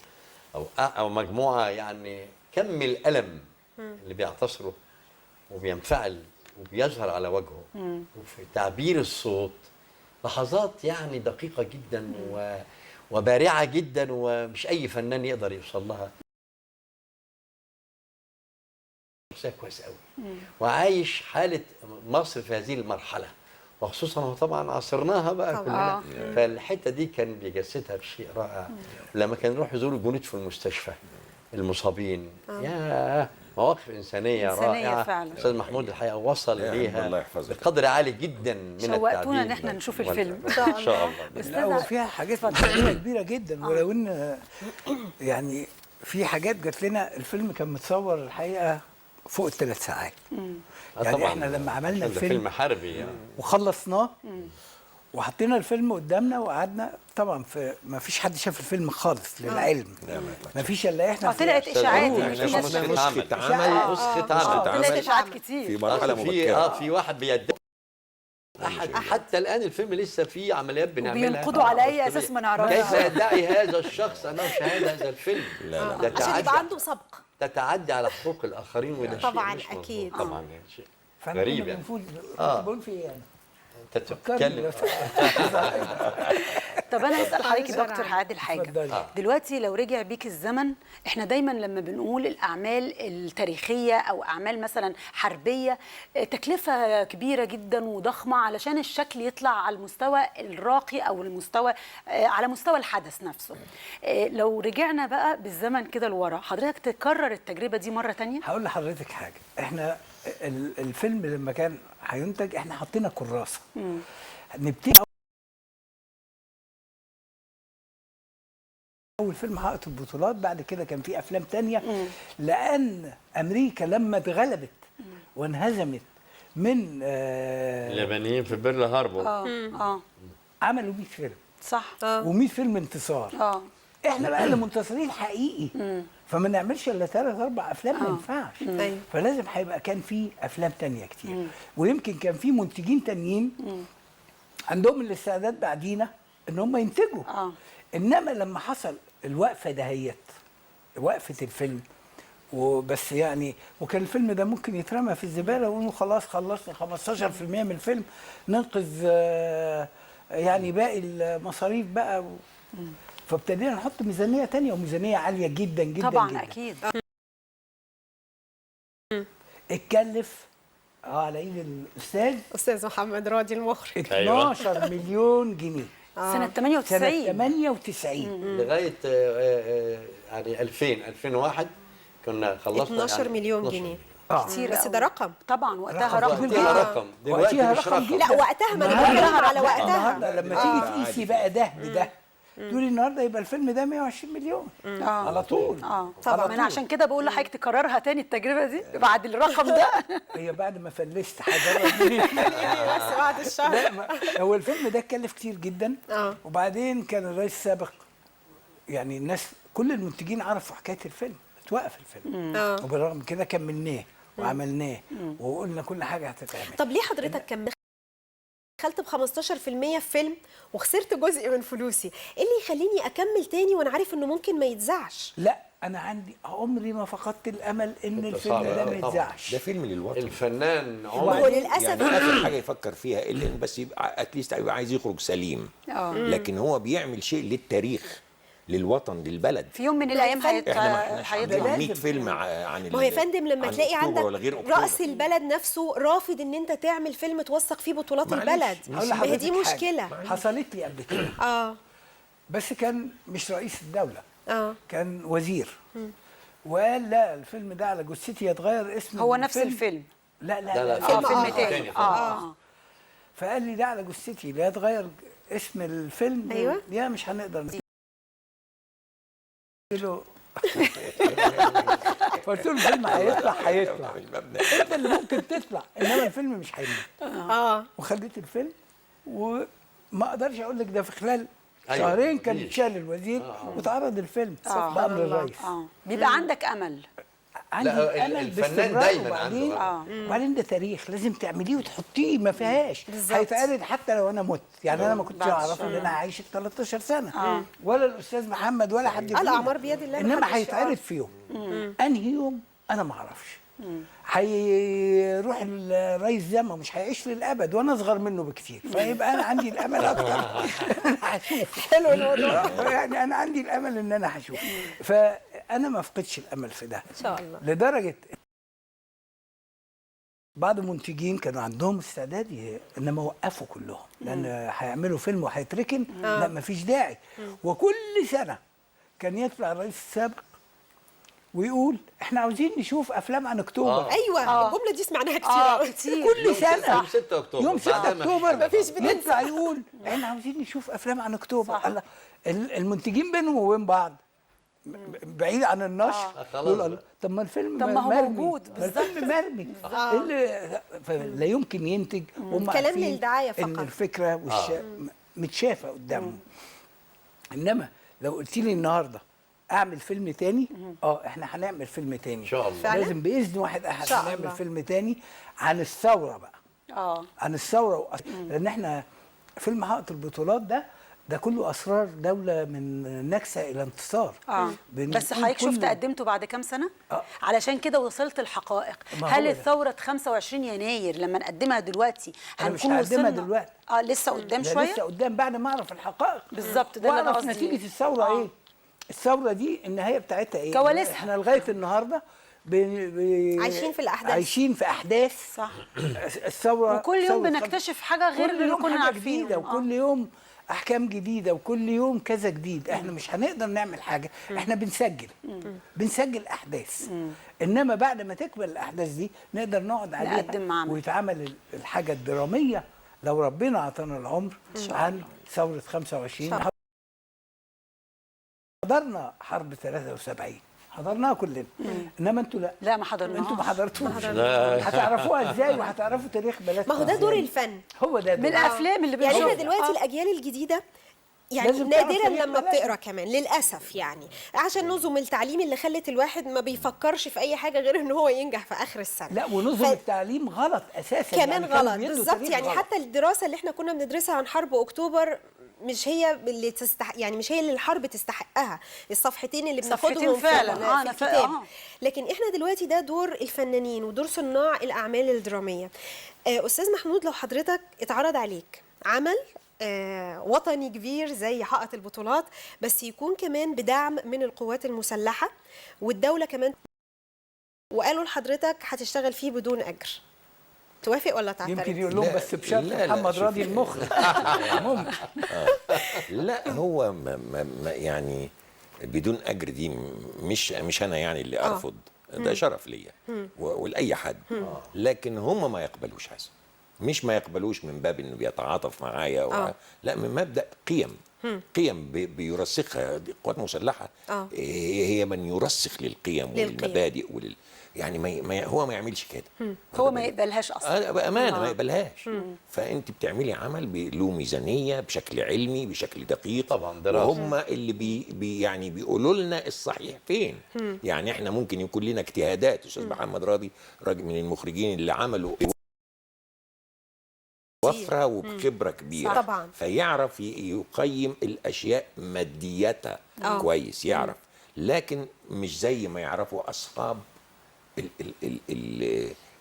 أو مجموعة، يعني كم الألم اللي بيعتصره وبينفعل وبيظهر على وجهه وفي تعبير الصوت، لحظات يعني دقيقة جدا وبارعة جدا، ومش أي فنان يقدر يوصل لها. كويس قوي وعايش حالة مصر في هذه المرحلة، وخصوصا هو طبعا عاصرناها بقى كلنا. فالحته دي كان بيجسدها بشيء رائع. لما كان يروح يزور الجنود في المستشفى المصابين، يا مواقف انسانيه رائعه فعلا. استاذ محمود الحقيقه وصل ليها بقدر عالي جدا من التعبير. شوقتونا ان احنا نشوف الفيلم ان شاء الله. لا وفيها حاجات كبيره جدا، ولو ان يعني في حاجات جات لنا. الفيلم كان متصور الحقيقه فوق ال3 ساعات. يعني طبعا احنا لما عملنا الفيلم فيلم حربي يعني وخلصناه وحطينا الفيلم قدامنا وقعدنا، طبعا ما فيش حد شاف الفيلم خالص للعلم. ما فيش الا احنا. طلعت اشاعات نسخة طلعت اشاعات كتير في مرحلة مبكرة. في واحد بيدعي حتى الان الفيلم لسه فيه عمليات بنعملها، وبينقضوا على اي اساس ما نعرفش. كيف يدعي هذا الشخص انه شاهد هذا الفيلم؟ لا عشان يبقى عنده سبق، تتعدي على حقوق الاخرين، وده طبعا شيء مش مظبوط. أكيد. طبعا شيء غريب يعني. بقول في ايه يعني؟ انت بتتكلم. طب انا هسال حضرتك يا دكتور عادل حاجه. دلوقتي لو رجع بيك الزمن، احنا دايما لما بنقول الاعمال التاريخيه او اعمال مثلا حربيه تكلفه كبيره جدا وضخمه علشان الشكل يطلع على المستوى الراقي او المستوى على مستوى الحدث نفسه. لو رجعنا بقى بالزمن كده لورا، حضرتك تكرر التجربه دي مره تانية؟ هقول لحضرتك حاجه. احنا الفيلم لما كان هينتج احنا حطينا كراسه نبتدي. اول فيلم حقق البطولات، بعد كده كان في افلام تانية لان امريكا لما اتغلبت وانهزمت من اليابانيين في بيرل هاربور. اه عملوا 100 فيلم صح. و100 فيلم انتصار. احنا بقى اللي منتصرين حقيقي، فما نعملش الا 3 4 افلام ما ينفعش. أيوة. فلازم هيبقى كان في افلام تانية كتير، ويمكن كان في منتجين تانيين عندهم الاستعداد بعدينا ان هم ينتجوا. انما لما حصل الوقفه دهيت، وقفه الفيلم وبس يعني، وكان الفيلم ده ممكن يترمى في الزباله ويقولوا خلاص خلصنا 15% من الفيلم ننقذ يعني باقي المصاريف بقى فابتدينا نحط ميزانيه تانية، وميزانيه عاليه جدا جدا طبعا جدا. اكيد. اتكلف على ايد الاستاذ استاذ محمد راضي المخرج 12 مليون جنيه سنه سنه 98. 98 لغايه يعني 2001 كنا خلصنا 12 يعني مليون 12 جنيه كتير بس قوي. ده رقم. طبعا وقتها رقم رقم كبير. وقتها كبير. رقم دلوقتي وقتها مش رقم رقم. جدا. لا وقتها ما انا بتكلم على وقتها. النهارده لما تيجي تقيسي بقى ده بده تقولي النهارده يبقى الفيلم ده 120 مليون على طول. طبعا انا عشان كده بقول لحضرتك تكررها تاني التجربه دي بعد الرقم ده. هي بعد ما فلست هجرب بس بعد الشهر. لا هو الفيلم ده اتكلف كتير جدا. وبعدين كان الرئيس السابق يعني الناس كل المنتجين عرفوا حكايه الفيلم، اتوقف الفيلم وبالرغم من كده كملناه وعملناه وقلنا كل حاجه هتتعمل. طب ليه حضرتك دخلت ب 15% في فيلم وخسرت جزء من فلوسي؟ ايه اللي يخليني اكمل تاني وانا عارف انه ممكن ما يتذاعش؟ لا انا عندي عمري ما فقدت الامل ان الفيلم ده ما يتذاعش. ده فيلم للوطن. الفنان هو عمر للاسف يعني اخر حاجه يفكر فيها الا ان بس يبقى اتليست يبقى عايز يخرج سليم. لكن هو بيعمل شيء للتاريخ، للوطن، للبلد. في يوم من الايام احنا ما احناش عندنا هيطلع. 100 فيلم عن ما هو يا فندم لما عن تلاقي أكتوبر عندك ولا غير أكتوبر. رأس البلد نفسه رافض ان انت تعمل فيلم توثق فيه بطولات معلش. البلد، هقول ما هي دي لحضرتك مشكلة. حاجة حصلت لي قبل كده بس كان مش رئيس الدولة، كان وزير وقال لا الفيلم ده على جثتي يتغير اسم هو نفس الفيلم. لا فيلم تاني. فقال لي ده على جثتي لا يتغير اسم الفيلم. أيوة. يا مش هنقدر له فقلت له الفيلم هيطلع انت اللي ممكن تطلع انما الفيلم مش هيموت. وخليت الفيلم وما اقدرش اقول لك ده في خلال شهرين كان اتشال الوزير واتعرض الفيلم بامر الرئيس. بيبقى عندك امل. عندي امل الفنان باستمرار. دايما وبعدين عنده وبعدين ده تاريخ لازم تعمليه وتحطيه ما فيهاش. هيتعرض حتى لو انا مت، يعني انا ما كنتش اعرف ان انا هعيش 13 سنه ولا الاستاذ محمد ولا حد فينا. الاعمار بيد الله، انما هيتعرض في يوم. انهي يوم انا ما اعرفش. هيروح الرئيس ده مش هيعيش للابد وانا اصغر منه بكتير، فيبقى انا عندي الامل اكتر انا هشوف. حلو الموضوع. يعني انا عندي الامل ان انا هشوف، فانا ما افقدش الامل في ده ان شاء الله. لدرجه بعض المنتجين كانوا عندهم استعداد انما وقفوا كلهم لان هيعملوا فيلم وهيتركن. لا مفيش داعي. وكل سنه كان يطلع الرئيس السابق ويقول احنا عاوزين نشوف افلام عن اكتوبر. ايوه الجمله دي سمعناها كتير كل سنه يوم 6 اكتوبر يوم 6 اكتوبر مفيش يطلع يقول احنا عاوزين نشوف افلام عن اكتوبر. الله المنتجين بينهم وبين بعض بعيد عن النشر يقول طب ما الفيلم طب ما هو مرمي. موجود الفيلم مرمي. لا يمكن ينتج وهم كلام عارفين للدعايه فقط ان الفكره متشافه قدامهم. انما لو قلت لي النهارده اعمل فيلم تاني احنا هنعمل فيلم تاني ان شاء الله. لازم باذن واحد احد هنعمل فيلم تاني عن الثوره بقى. عن الثوره لان احنا فيلم حائط البطولات ده كله اسرار دوله من نكسه الى انتصار. بس حضرتك شفت قدمته بعد كام سنه؟ علشان كده وصلت الحقائق. هل الثوره 25 يناير لما نقدمها دلوقتي هنكون وصلنا دلوقتي؟ لسه قدام شويه؟ لسه قدام بعد ما اعرف الحقائق بالظبط. ده اللي انا واعرف قصدي. نتيجه الثوره ايه. الثوره دي النهايه بتاعتها ايه؟ كواليسها. احنا لغايه النهارده عايشين في الاحداث. عايشين في احداث صح. الثوره وكل يوم بنكتشف حاجه غير اللي كنا عارفينها جديده وكل يوم احكام جديده وكل يوم كذا جديد. احنا مش هنقدر نعمل حاجه. احنا بنسجل احداث. انما بعد ما تكمل الاحداث دي نقدر نقعد عليها ويتعمل الحاجه الدراميه لو ربنا اعطانا العمر عن ثوره 25. حضرنا حرب 73 حضرناها كلنا. انما انتوا لا. لا ما حضرناهاش. انتوا ما حضرتوش. لا. هتعرفوها ازاي وهتعرفوا تاريخ بلدكم؟ ما هو ده دور إزاي؟ الفن. هو ده من دور. الافلام اللي يعني احنا بنشوفها. دلوقتي الاجيال الجديده يعني لازم تعرف نادرا تاريخ لما بلدها. بتقرا كمان للاسف، يعني عشان نظم التعليم اللي خلت الواحد ما بيفكرش في اي حاجه غير ان هو ينجح في اخر السنه. لا، ونظم التعليم غلط اساسا. كمان يعني كانوا غلط بيدوا بالظبط. تاريخ يعني غلط. حتى الدراسه اللي احنا كنا بندرسها عن حرب اكتوبر مش هي اللي يعني مش هي اللي الحرب تستحقها، الصفحتين اللي صفحتين بناخدهم فعلاً. في أنا الكتاب. لكن احنا دلوقتي ده دور الفنانين ودور صناع الاعمال الدراميه. استاذ محمود، لو حضرتك اتعرض عليك عمل وطني كبير زي حائط البطولات، بس يكون كمان بدعم من القوات المسلحه والدوله كمان، وقالوا لحضرتك هتشتغل فيه بدون اجر، توافق ولا تعترض؟ يمكن يقول لهم لا، بس بشرط لا، محمد شوف راضي يعني. المخرج. ممكن. لا هو ما يعني بدون اجر دي مش انا يعني اللي ارفض، ده شرف ليا ولاي حد. لكن هم ما يقبلوش هذا، مش ما يقبلوش من باب انه بيتعاطف معايا لا، من مبدا قيم بيرسخها القوات المسلحه. هي من يرسخ للقيم والمبادئ يعني هو ما يعملش كده. هو ما يقبلهاش اصلا. بامانه ما يقبلهاش. فانت بتعملي عمل له ميزانيه بشكل علمي بشكل دقيق طبعا دراسة. وهم اللي يعني بيقولوا لنا الصحيح فين. يعني احنا ممكن يكون لنا اجتهادات. استاذ محمد راضي راجل من المخرجين اللي عملوا وفره وبخبره كبيره طبعا. فيعرف يقيم الاشياء ماديتها كويس، يعرف. لكن مش زي ما يعرفوا اصحاب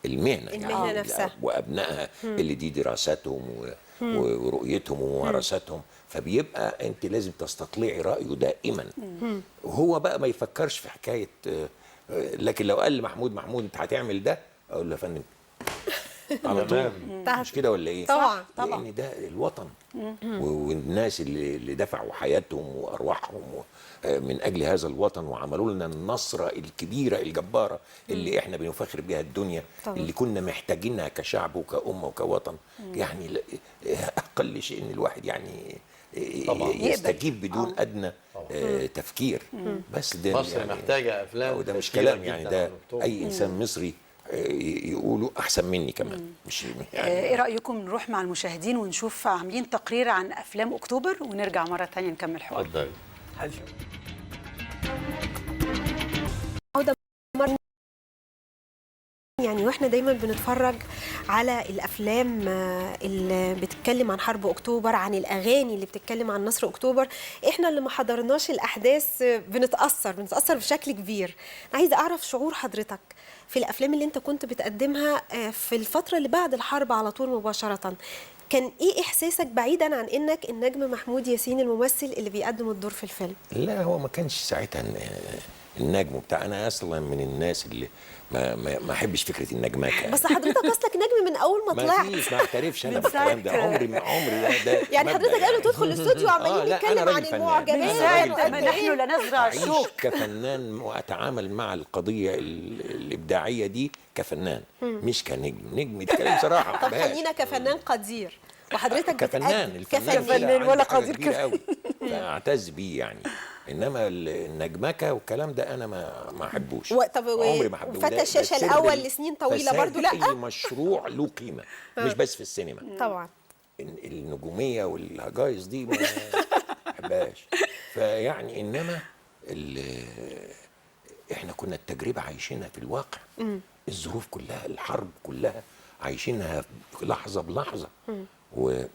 المهنه يعني نفسها وابنائها اللي دي دراساتهم ورؤيتهم وممارساتهم. فبيبقى انت لازم تستطلعي رايه دائما. وهو بقى ما يفكرش في حكايه. لكن لو قال محمود انت هتعمل ده، اقول له يا فندم على طول. مش كده ولا ايه؟ طبعا. لان ده الوطن والناس اللي دفعوا حياتهم وارواحهم من اجل هذا الوطن وعملوا لنا النصره الكبيره الجباره اللي احنا بنفخر بها الدنيا. طبعا. اللي كنا محتاجينها كشعب وكأمة وكوطن. يعني اقل شيء ان الواحد يعني طبعا يستجيب بدون ادنى تفكير. بس ده مصر يعني محتاجه افلام. وده مش كتيرة كلام جداً يعني، عن ده أكتوبر. اي انسان مصري يقولوا احسن مني كمان. مش يعني ايه رايكم نروح مع المشاهدين ونشوف عاملين تقرير عن افلام اكتوبر ونرجع مره ثانيه نكمل حوار. اتفضل. يعني واحنا دايما بنتفرج على الافلام اللي بتتكلم عن حرب اكتوبر، عن الاغاني اللي بتتكلم عن نصر اكتوبر، احنا اللي ما حضرناش الاحداث بنتاثر بشكل كبير. انا عايزه اعرف شعور حضرتك في الافلام اللي انت كنت بتقدمها في الفتره اللي بعد الحرب على طول مباشره. كان ايه احساسك بعيدا عن انك النجم محمود ياسين الممثل اللي بيقدم الدور في الفيلم؟ لا هو ما كانش ساعتها النجم بتاع. انا اصلا من الناس اللي ما احبش فكره النجماكه. بس حضرتك اصلك نجم من اول ما طلعت. ما اعترفش انا بالكلام ده. عمري ده يعني حضرتك قبل تدخل الاستوديو عمالين نتكلم عن المعجبات من ساعه ما نحن لا نزرع أعيش الشوك كفنان واتعامل مع القضيه الابداعيه دي كفنان مش كنجم. نجم يتكلم صراحه. طب خلينا كفنان قدير وحضرتك كفنان. كفنان ولا قدير كبير قوي فاعتز بيه يعني. انما النجمكه والكلام ده انا ما احبوش. طب عمري ما حبيته. وفتى الشاشه الاول لسنين طويله برضو لا. اي مشروع له قيمه مش بس في السينما. طبعا. النجوميه والهجايز دي ما بحبهاش. فيعني انما احنا كنا التجربه عايشينها في الواقع. الظروف كلها، الحرب كلها عايشينها لحظه بلحظه. وفي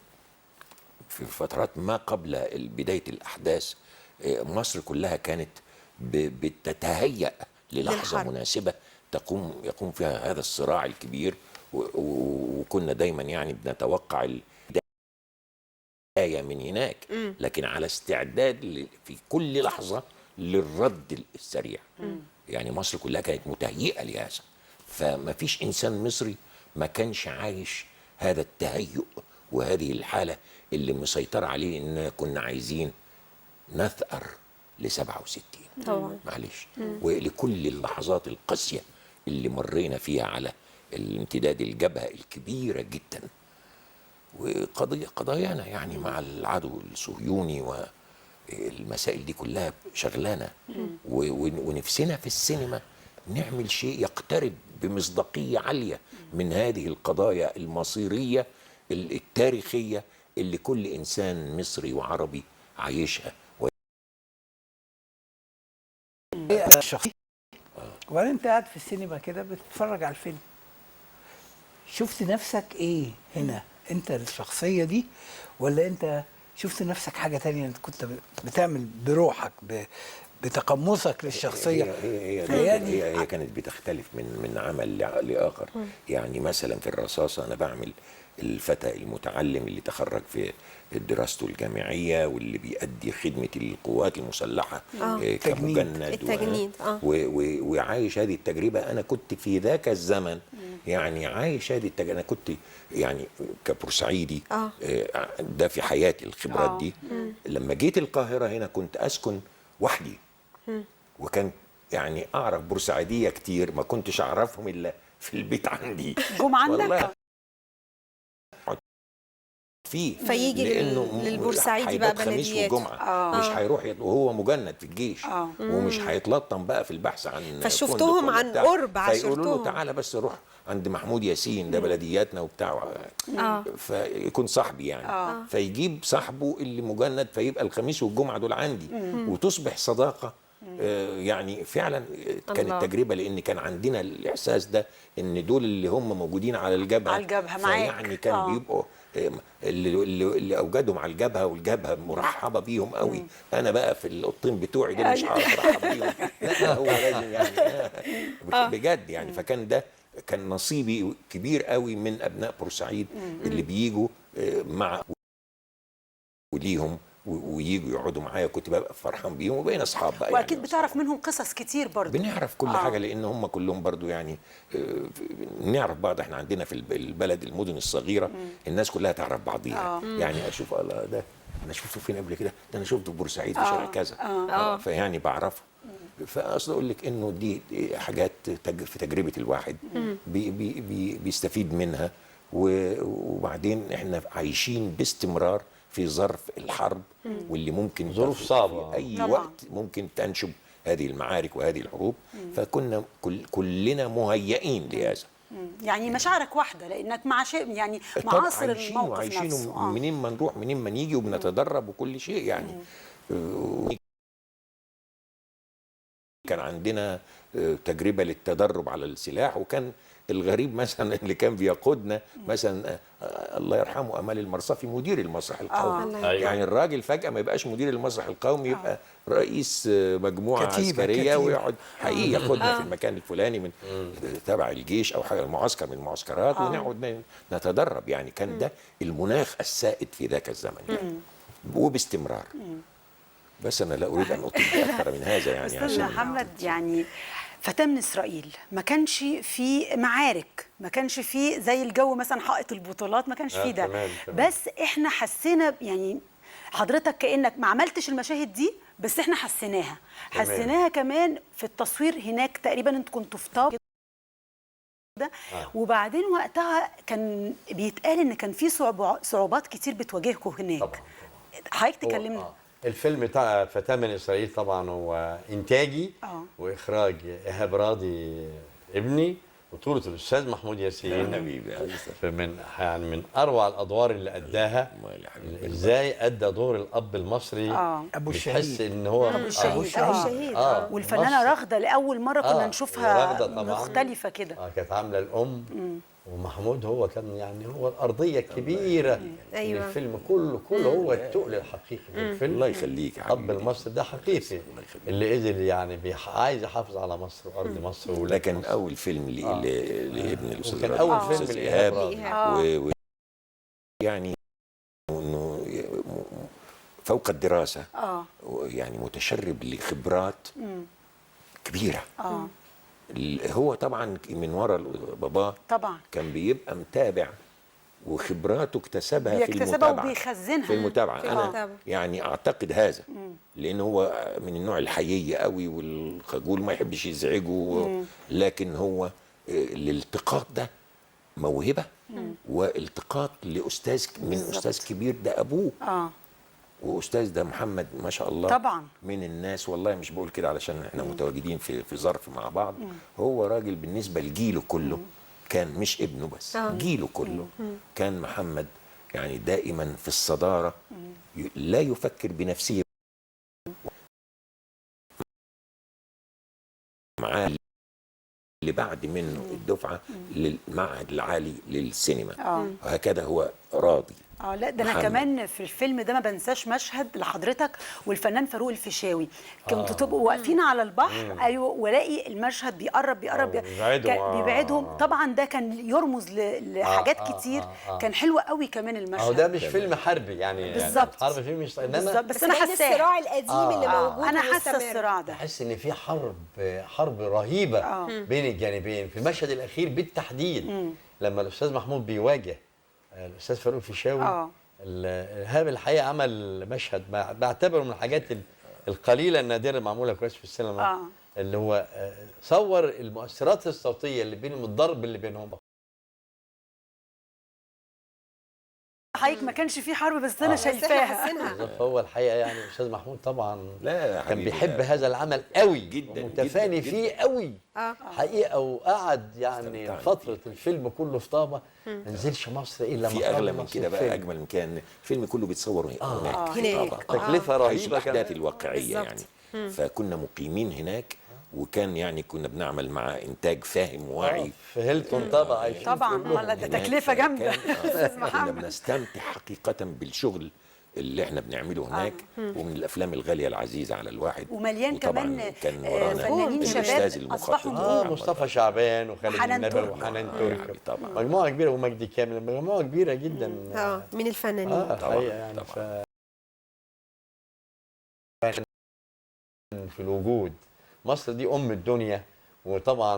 فترات ما قبل بدايه الاحداث مصر كلها كانت بتتهيأ للحظه للحرب. مناسبه يقوم فيها هذا الصراع الكبير. وكنا دايما يعني بنتوقع البدايه من هناك. لكن على استعداد في كل لحظه للرد السريع. يعني مصر كلها كانت متهيئه لهذا. فما فيش انسان مصري ما كانش عايش هذا التهيؤ وهذه الحاله اللي مسيطره عليه. ان كنا عايزين نثأر ل 67 طبعا. معلش. ولكل اللحظات القاسيه اللي مرينا فيها على الامتداد الجبهه الكبيره جدا. وقضايانا يعني مع العدو الصهيوني المسائل دي كلها شغلانه، ونفسنا في السينما نعمل شيء يقترب بمصداقيه عاليه من هذه القضايا المصيريه التاريخيه اللي كل انسان مصري وعربي عايشها. الشخصية. وبعدين انت قاعد في السينما كده بتتفرج على الفيلم، شفت نفسك ايه هنا؟ انت الشخصية دي ولا انت شفت نفسك حاجة تانية انت كنت بتعمل بروحك بتقمصك للشخصية؟ هي كانت بتختلف من عمل لآخر. يعني مثلا في الرصاصة أنا بعمل الفتى المتعلم اللي تخرج في دراسته الجامعية واللي بيأدي خدمة القوات المسلحة كمجند التجنيد وعايش هذه التجربة. أنا كنت في ذاك الزمن يعني عايش هذه التجربة. أنا كنت يعني كبورسعيدي ده في حياتي الخبرات دي. لما جيت القاهرة هنا كنت أسكن وحدي، وكان يعني أعرف بورسعيدية كتير ما كنتش أعرفهم إلا في البيت عندي. جم عندك فيجي للبورسعيدي بقى خميس بلديات وجمعه مش هيروح وهو مجند في الجيش ومش هيتلطم بقى في البحث عن فشفتهم عن قرب فيقولوا له تعالى بس روح عند محمود ياسين ده بلدياتنا وبتاع فيكون صاحبي يعني فيجيب صاحبه اللي مجند فيبقى الخميس والجمعه دول عندي وتصبح صداقه. يعني فعلا كانت تجربه لان كان عندنا الاحساس ده ان دول اللي هم موجودين على الجبهه معاك يعني كان بيبقوا اللي اوجدهم على الجبهه والجبهه مرحبه بيهم قوي. انا بقى في الاوضتين بتوعي دول مش عارف ارحب بيهم. لا هو لازم يعني بجد يعني. فكان ده كان نصيبي كبير قوي من ابناء بورسعيد اللي بييجوا مع وليهم وييجوا يقعدوا معايا. كنت ببقى فرحان بيهم وبقينا اصحاب بقى. واكيد يعني بتعرف منهم قصص كتير برضو. بنعرف كل حاجه لان هم كلهم برضو يعني نعرف بعض. احنا عندنا في البلد المدن الصغيره الناس كلها تعرف بعضيها. يعني اشوف الله ده انا شفته فين قبل كده، ده انا شفته في بورسعيد في شارع كذا. فيعني بعرفه. فاصل اقول لك انه دي حاجات في تجربه الواحد بيستفيد منها. وبعدين احنا عايشين باستمرار في ظرف الحرب واللي ممكن ظروف صعبة في أي وقت ممكن تنشب هذه المعارك وهذه الحروب. فكنا كلنا مهيئين لهذا. يعني مشاعرك واحدة لأنك مع شيء يعني معاصر الموقف عايشين نفسه. منين ما نروح منين ما نيجي وبنتدرب وكل شيء يعني. كان عندنا تجربة للتدرب على السلاح. وكان الغريب مثلا اللي كان بيقودنا مثلا الله يرحمه امال المرصفي مدير المسرح القومي. يعني الراجل فجأة ما يبقاش مدير المسرح القومي يبقى رئيس مجموعة عسكرية ويقعد حقيقي ياخدنا في المكان الفلاني من تبع الجيش او حاجة المعسكر من المعسكرات ونقعد نتدرب. يعني كان ده المناخ السائد في ذاك الزمن يعني وباستمرار. بس انا لا اريد ان اطيل اكثر من هذا يعني. استاذ محمد يعني فتاة من إسرائيل ما كانش في معارك، ما كانش في زي الجو مثلا حائط البطولات، ما كانش في ده. تمام. بس احنا حسينا يعني حضرتك كأنك ما عملتش المشاهد دي بس احنا حسيناها كمان في التصوير هناك. تقريبا انتوا كنتوا في طاب كده وبعدين وقتها كان بيتقال ان كان في صعوبات كتير بتواجهكم هناك. طبعا. حضرتك تكلمنا. الفيلم بتاع فتاة من إسرائيل طبعا هو إنتاجي وإخراج إيهاب راضي ابني وبطولة الأستاذ محمود ياسين. من أروع الأدوار اللي أداها. إزاي أدى دور الأب المصري أبو الشهيد. بتحس إن هو أبو الشهيد. والفنانة رغدة لأول مرة كنا نشوفها مختلفة كده. كانت عاملة الأم. ومحمود هو كان يعني هو الأرضية الكبيرة من الفيلم كله هو التقل الحقيقي من الفيلم. الله يخليك يا أب المصري ده حقيقي اللي قدر يعني عايز يحافظ على مصر وأرض مصر. ده كان أول فيلم لابن الأستاذ كان أول فيلم لإيهاب. يعني إنه فوق الدراسة يعني متشرب لخبرات كبيرة. هو طبعا من وراء باباه طبعا كان بيبقى متابع وخبراته اكتسبها في المتابعه وبيخزنها في المتابعه. انا يعني اعتقد هذا لان هو من النوع الحيي قوي والخجول ما يحبش يزعجه. لكن هو الالتقاط ده موهبه والتقاط لاستاذ من استاذ كبير ده ابوه. واستاذ ده محمد ما شاء الله طبعا. من الناس، والله مش بقول كده علشان احنا متواجدين في ظرف مع بعض. هو راجل بالنسبه لجيله كله كان مش ابنه بس، جيله كله كان محمد يعني دائما في الصداره، لا يفكر بنفسه، معاه اللي بعد منه الدفعه للمعهد العالي للسينما. وهكذا هو راضي. لا ده انا محمد. كمان في الفيلم ده ما بنساش مشهد لحضرتك والفنان فاروق الفيشاوي، كنتوا تبقوا واقفين على البحر، ايوه، والاقي المشهد بيقرب بيبعدهم طبعا، ده كان يرمز لحاجات كتير. كان حلو قوي كمان المشهد. اهو ده مش فيلم حربي يعني، بالظبط. حرب فيلم مش بالظبط، بس انا باين حاساه الصراع القديم اللي موجود انا حاسه ومستمر. الصراع ده. تحس ان في حرب رهيبه بين الجانبين في المشهد الاخير بالتحديد. لما الاستاذ محمود بيواجه الاستاذ فاروق الفيشاوي، الهاب الحقيقه عمل مشهد بعتبره من الحاجات القليله النادره المعموله كويس في السينما، اللي هو صور المؤثرات الصوتيه اللي بينهم، الضرب اللي بينهم. حقيقي ما كانش في حرب، بس انا شايفاها. بالظبط. هو الحقيقه يعني الاستاذ محمود طبعا لا كان بيحب هذا العمل قوي جدا، ومتفاني جداً فيه قوي حقيقه، وقعد يعني استمتعنا فتره الفيلم كله في طابه، ما نزلش مصر الا في اغلى من كده بقى، اجمل من كده ان الفيلم كله بيتصور هناك هناك. تكلفه عايش رهيبه الاحداث كمان. الواقعيه بالظبط. يعني. فكنا مقيمين هناك، وكان يعني كنا بنعمل مع انتاج فاهم وواعي في هيلتون طبعا عايشين طبعا كلهم. ده هناك. تكلفه جامده. كنا محمد. بنستمتع حقيقه بالشغل اللي احنا بنعمله هناك، ومن الافلام الغاليه العزيزه على الواحد. ومليان وطبعاً كمان كان ورانا فنانين شباب الأستاذ المخطط أصبحوا نجوم. مصطفى شعبان وخالد وحنان النبوي ترك. وحنان يعني ترك، طبعا مجموعه كبيره، ومجدي كامل، مجموعه كبيره جدا. من الفنانين. الحقيقه يعني طبعاً. في الوجود مصر دي الدنيا، وطبعا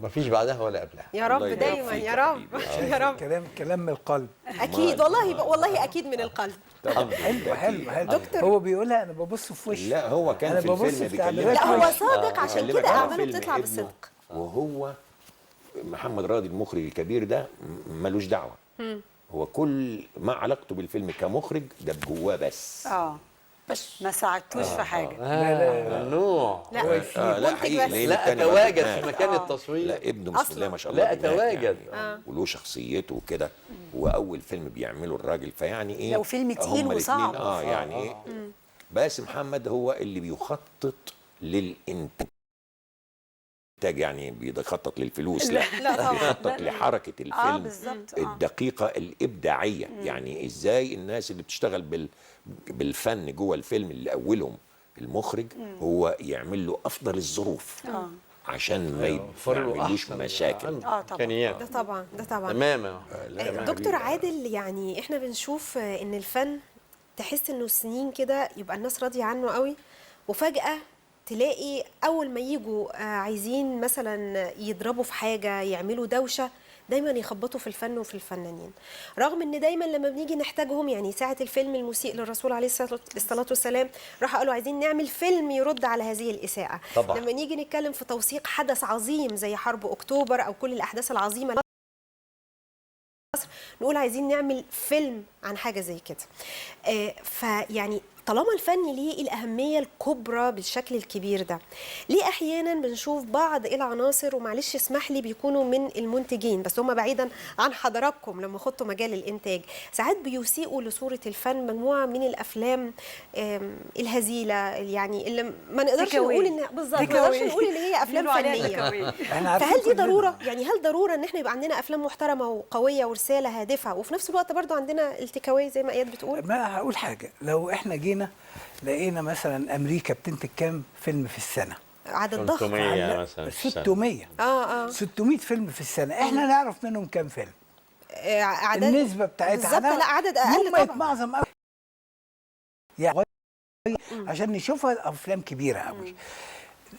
ما فيش بعدها ولا قبلها. يا رب الله يبارك دايما، فيك يا يا رب حبيبي. يا رب. كلام من القلب. اكيد والله اكيد من القلب. طبعا حلو. دكتور. هو بيقولها انا ببص في وشه. لا هو كان أنا في ببص الفيلم في بيكلمك لا هو تعبيرات صادق، عشان بيكلمك كده عن اعماله فيلم بتطلع ابنه، بالصدق. وهو محمد راضي المخرج الكبير ده ملوش دعوه. هو كل ما علاقته بالفيلم كمخرج ده بجواه بس. بس ما ساعدتوش في حاجه. لا ممنوع. لا لا منتج حقيقي بس. لأن لا التاني اتواجد راجل في مات. مكان التصوير. لا ابنه بسم أصلاً. الله ما شاء الله لا هناك أتواجد. يعني. وله شخصيته وكده، واول فيلم بيعمله الراجل، فيعني ايه لو فيلم تقيل هما وصعب. الاتنين يعني ايه. باسم محمد هو اللي بيخطط للانتاج، يعني بيخطط للفلوس، لا بيخطط لحركه الفيلم بالظبط. الدقيقه الابداعيه. يعني ازاي الناس اللي بتشتغل بالفن جوه الفيلم اللي اولهم المخرج هو يعمل له افضل الظروف عشان ما يعملوش مشاكل. طبعا. ده طبعا تماما. دكتور عادل، يعني احنا بنشوف ان الفن تحس انه سنين كده يبقى الناس راضيه عنه قوي، وفجاه تلاقي اول ما يجوا عايزين مثلا يضربوا في حاجه، يعملوا دوشه، دايما يخبطوا في الفن وفي الفنانين، رغم ان دايما لما بنيجي نحتاجهم. يعني ساعه الفيلم المسيء للرسول عليه الصلاه والسلام راح قالوا عايزين نعمل فيلم يرد على هذه الاساءه. طبعا. لما نيجي نتكلم في توثيق حدث عظيم زي حرب اكتوبر او كل الاحداث العظيمه نقول عايزين نعمل فيلم عن حاجه زي كده. فيعني طالما الفن ليه الأهمية الكبرى بالشكل الكبير ده، ليه أحيانا بنشوف بعض العناصر، ومعلش اسمح لي، بيكونوا من المنتجين بس هم بعيدا عن حضراتكم لما خدتوا مجال الإنتاج، ساعات بيسيئوا لصورة الفن مجموعة من الأفلام الهزيلة، يعني اللي ما نقدرش نقول إن بالظبط، ما نقدرش نقول إن هي أفلام فنية. فهل دي ضرورة؟ يعني هل ضرورة إن احنا يبقى عندنا أفلام محترمة وقوية ورسالة هادفة، وفي نفس الوقت برضو عندنا التكاوي زي ما اياد بتقول؟ ما هقول حاجه، لو احنا جينا لقينا مثلا امريكا بتنتج كام فيلم في السنه؟ عدد ضخم. 300 مثلا 600 600 فيلم في السنه، احنا نعرف منهم كام فيلم؟ عدد النسبه بتاعتها بالظبط. لا عدد اقل يوم ما طبعا. يتمعظم قوي يعني عشان نشوفها افلام كبيره قوي.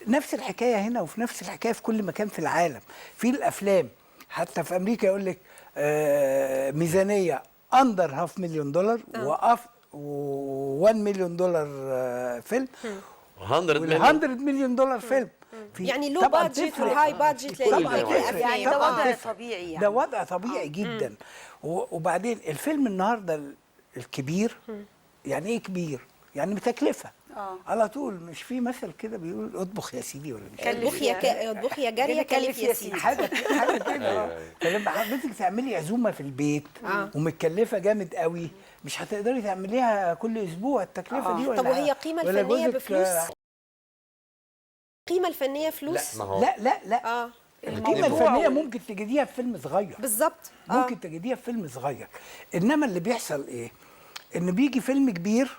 نفس الحكايه هنا، وفي نفس الحكايه في كل مكان في العالم. في الافلام حتى في امريكا يقول لك ميزانيه اندر $500,000 و1 مليون دولار فيلم، 100 مليون دولار فيلم. يعني لو بادجت وهاي بادجت يعني ده وضع طبيعي، يعني ده وضع طبيعي جدا. وبعدين الفيلم النهارده الكبير يعني ايه كبير؟ يعني بتكلفه. آه. على طول. مش في مثل كده بيقول اطبخ يا سيدي ولا مش عارف اطبخ يا جاريه كلف يا سيدي. حاجه كده. فلما حضرتك تعملي عزومه في البيت ومتكلفه جامد قوي، مش هتقدري تعمليها كل اسبوع التكلفه دي. ولا طب وهي القيمه ولا الفنيه جوزك، بفلوس؟ القيمه الفنيه فلوس؟ لا ما هو لا اه القيمه الفنيه ممكن تجديها في فيلم صغير. بالظبط. ممكن تجديها في فيلم صغير. انما اللي بيحصل ايه؟ ان بيجي فيلم كبير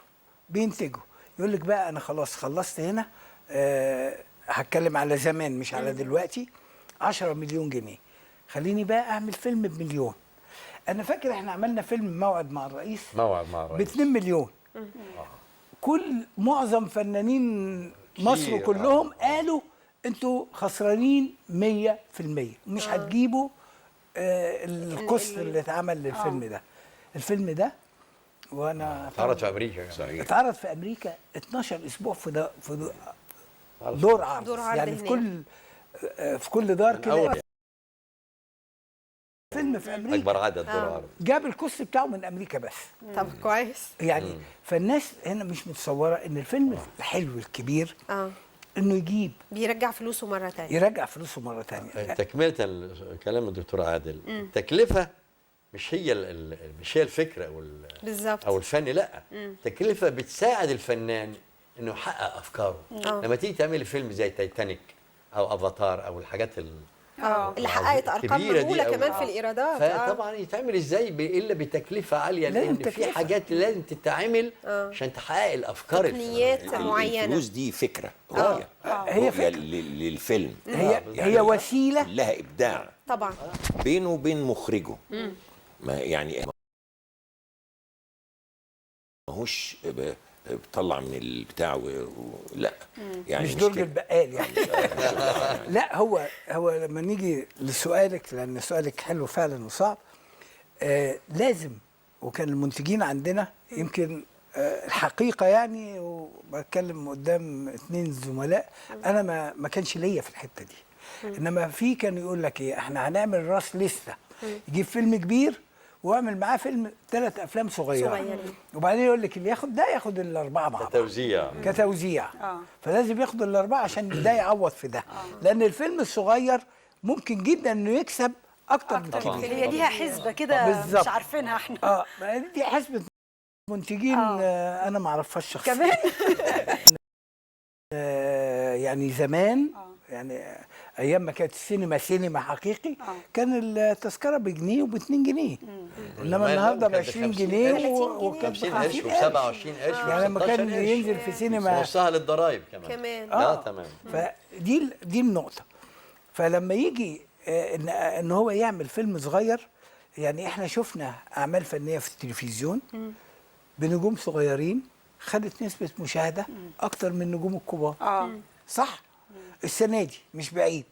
بينتجه، يقول لك بقى انا خلاص خلصت هنا، هتكلم على زمان مش على دلوقتي، 10 مليون جنيه، خليني بقى اعمل فيلم بمليون. انا فاكر احنا عملنا فيلم موعد مع الرئيس ب 2 مليون. معظم فنانين مصر كلهم قالوا انتوا خسرانين 100%، مش هتجيبوا الكوست اللي اتعمل للفيلم ده. الفيلم ده وانا اتعرض في امريكا. صحيح. اتعرض في امريكا 12 اسبوع في دور عرض. دور عرض يعني هناك. في كل دار كده أول فيلم في امريكا اكبر عدد دور عرض. جاب الكوست بتاعه من امريكا بس. طب كويس. يعني فالناس هنا مش متصوره ان الفيلم الحلو الكبير انه يجيب بيرجع فلوسه مره ثانيه، يرجع فلوسه مره ثانيه. تكمله كلام الدكتور عادل، التكلفه مش هي مش هي الفكره بالظبط او الفن، لا. التكلفه بتساعد الفنان انه يحقق افكاره. لما تيجي تعمل فيلم زي تايتانيك او افاتار او الحاجات اللي حققت ارقام مهوله كمان في الايرادات، فطبعا يتعمل ازاي الا بتكلفه عاليه، لان في حاجات لازم تتعمل عشان تحقق الافكار، تقنيات معينه. الفلوس دي فكره، رؤيه هي فكرة. للفيلم. هي وسيله لها ابداع طبعا بينه وبين مخرجه. ما يعني ماهوش بطلع من البتاع لا يعني مش درج كده. البقال يعني. لا هو لما نيجي لسؤالك، لان سؤالك حلو فعلا وصعب، لازم. وكان المنتجين عندنا يمكن الحقيقه يعني، وبتكلم قدام 2 زملاء، انا ما كانش ليا في الحته دي. انما في كان يقول لك ايه، احنا هنعمل راس لسه، يجيب فيلم كبير واعمل معاه فيلم 3 أفلام صغيرين، وبعدين يقول لك اللي ياخد ده ياخد الاربعه مع بعض كتوزيع. فلازم ياخد الاربعه عشان ده يعوض في ده. لان الفيلم الصغير ممكن جدا انه يكسب اكتر من الكبير. هي ليها حسبه كده مش عارفينها احنا. دي حسبه منتجين. انا ما اعرفهاش شخصيا كمان. يعني زمان يعني ايام ما كانت السينما سينما حقيقي، كان التذكره بجنيه وب2 جنيه. انما النهارده ب 20 جنيه وكان 50 قرش و27 قرش. يعني لما كان ينزل في سينما نصها للضرايب كمان. تمام. فدي النقطه. فلما يجي ان هو يعمل فيلم صغير، يعني احنا شفنا اعمال فنيه في التلفزيون بنجوم صغيرين خدت نسبه مشاهده اكتر من النجوم الكبار. صح. السنه دي مش بعيد.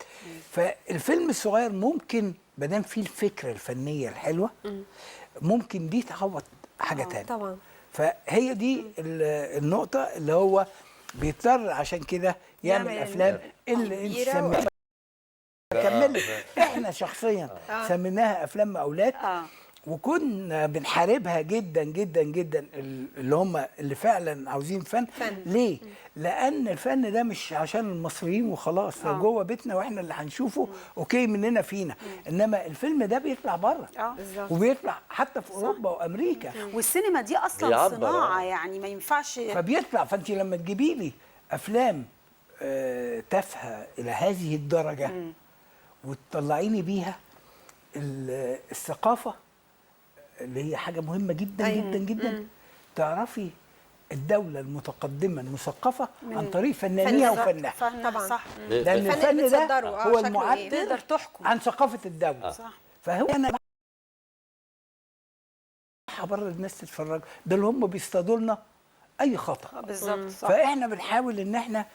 فالفيلم الصغير ممكن ما دام فيه الفكره الفنيه الحلوه، ممكن دي تعوض حاجه تانية طبعا. فهي دي النقطه اللي هو بيضطر عشان كده يعمل افلام اللي انت سميتها. كمل. احنا شخصيا سميناها افلام مقاولات، وكنا بنحاربها جدا جدا جدا، اللي هم اللي فعلا عاوزين فن. ليه؟ لان الفن ده مش عشان المصريين وخلاص، هو جوه بيتنا واحنا اللي هنشوفه اوكي مننا فينا، انما الفيلم ده بيطلع بره وبيطلع حتى في اوروبا وامريكا. والسينما دي اصلا صناعه يعني ما ينفعش. فبيطلع. فانت لما تجيبي لي افلام تافهه الى هذه الدرجه وتطلعيني بيها الثقافه اللي هي حاجه مهمه جدا جدا جدا، تعرفي الدوله المتقدمه المثقفه عن طريق فنانيها وفنها. طبعا صح. لان الفن ده هو المعبر تقدر تحكم عن ثقافه الدوله. صح. فهو انا بره الناس تتفرج، ده اللي هم بيصطادوا لنا اي خطا. بالظبط. فاحنا بنحاول ان احنا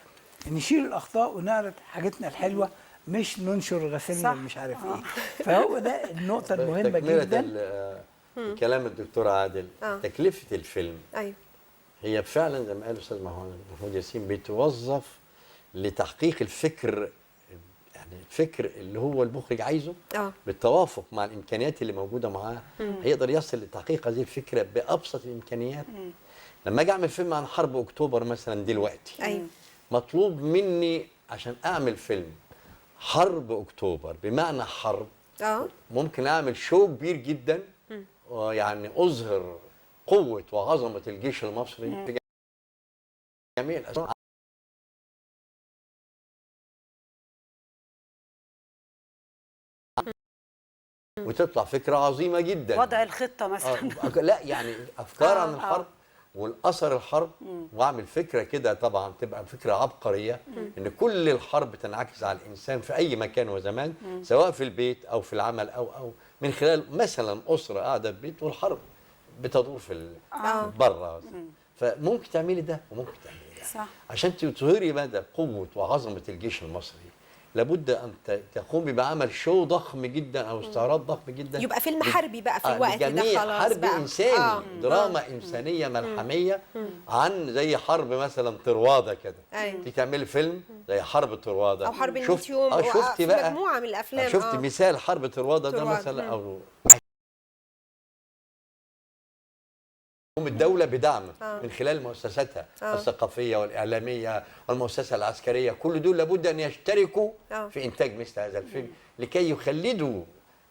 نشيل الاخطاء ونعرض حاجتنا الحلوه، مش ننشر غسيلنا مش عارف ايه. فهو ده النقطه المهمه جدا. كلام الدكتور عادل، تكلفه الفيلم هي فعلا زي ما قال الاستاذ محمود ياسين بتوظف لتحقيق الفكر، يعني الفكر اللي هو المخرج عايزه بالتوافق مع الامكانيات اللي موجوده معاه، هيقدر يصل لتحقيق هذه الفكره بابسط الامكانيات لما اجي اعمل فيلم عن حرب اكتوبر مثلا دلوقتي، ايوه مطلوب مني عشان اعمل فيلم حرب اكتوبر بمعنى حرب، ممكن اعمل شو كبير جدا ويعني اظهر قوه وعظمه الجيش المصري في جميع الاسماء، وتطلع فكره عظيمه جدا. وضع الخطه مثلا. لا يعني افكار عن الحرب والاثر الحرب، واعمل فكره كده طبعا تبقى فكره عبقريه، ان كل الحرب تنعكس على الانسان في اي مكان وزمان، سواء في البيت او في العمل او من خلال مثلا اسره قاعده في بيت والحرب بتدور في بره. فممكن تعملي ده وممكن تعملي ده، صح. عشان تظهري مدى قوه وعظمه الجيش المصري لابد ان تقومي بعمل شو ضخم جدا او استعراض ضخم جدا، يبقى فيلم حربي بقى في الوقت ده جميع خلاص حرب بقى. انساني، دراما انسانيه ملحميه عن زي حرب مثلا طروادة كده. أيوة. تعملي فيلم زي حرب طروادة او حرب ال100 يوم، شفتي بقى مجموعه من الافلام. شفتي مثال حرب طروادة ده طروادة. مثلا، او الدولة بدعم من خلال مؤسساتها الثقافية والإعلامية والمؤسسة العسكرية، كل دول لابد أن يشتركوا في إنتاج مثل هذا الفيلم لكي يخلدوا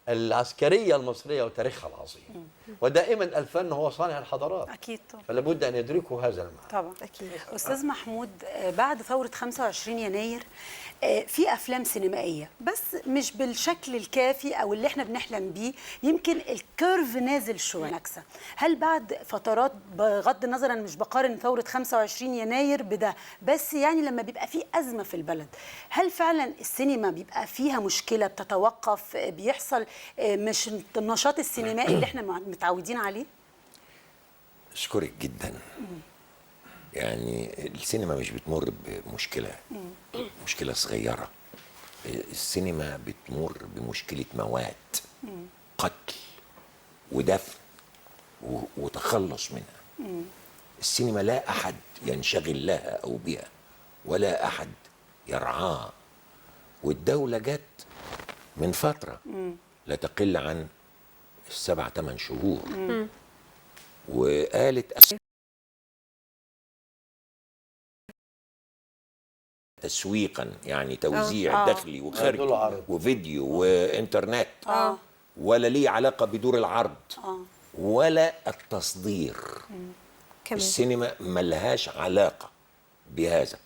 العسكرية المصرية وتاريخها العظيم. ودائما الفن هو صانع الحضارات، اكيد طبعا، فلابد أن يدركوا هذا المعنى. طبعا اكيد. استاذ محمود، بعد ثوره 25 يناير في افلام سينمائيه بس مش بالشكل الكافي او اللي احنا بنحلم بيه، يمكن الكيرف نازل شويه نكسه. هل بعد فترات، بغض النظر انا مش بقارن ثوره 25 يناير بده، بس يعني لما بيبقى في ازمه في البلد، هل فعلا السينما بيبقى فيها مشكله بتتوقف، بيحصل مش النشاط السينمائي اللي احنا متعودين عليه؟ اشكرك جدا. يعني السينما مش بتمر بمشكله، مشكله صغيره. السينما بتمر بمشكله موات، قتل ودفن وتخلص منها. السينما لا احد ينشغل لها او بها، ولا احد يرعاها. والدوله جت من فتره لا تقل عن 7-8 شهور وقالت تسويقا، يعني توزيع داخلي وخارجي وفيديو وانترنت، ولا ليه علاقه بدور العرض ولا التصدير. كمان. السينما ملهاش علاقه بهذا.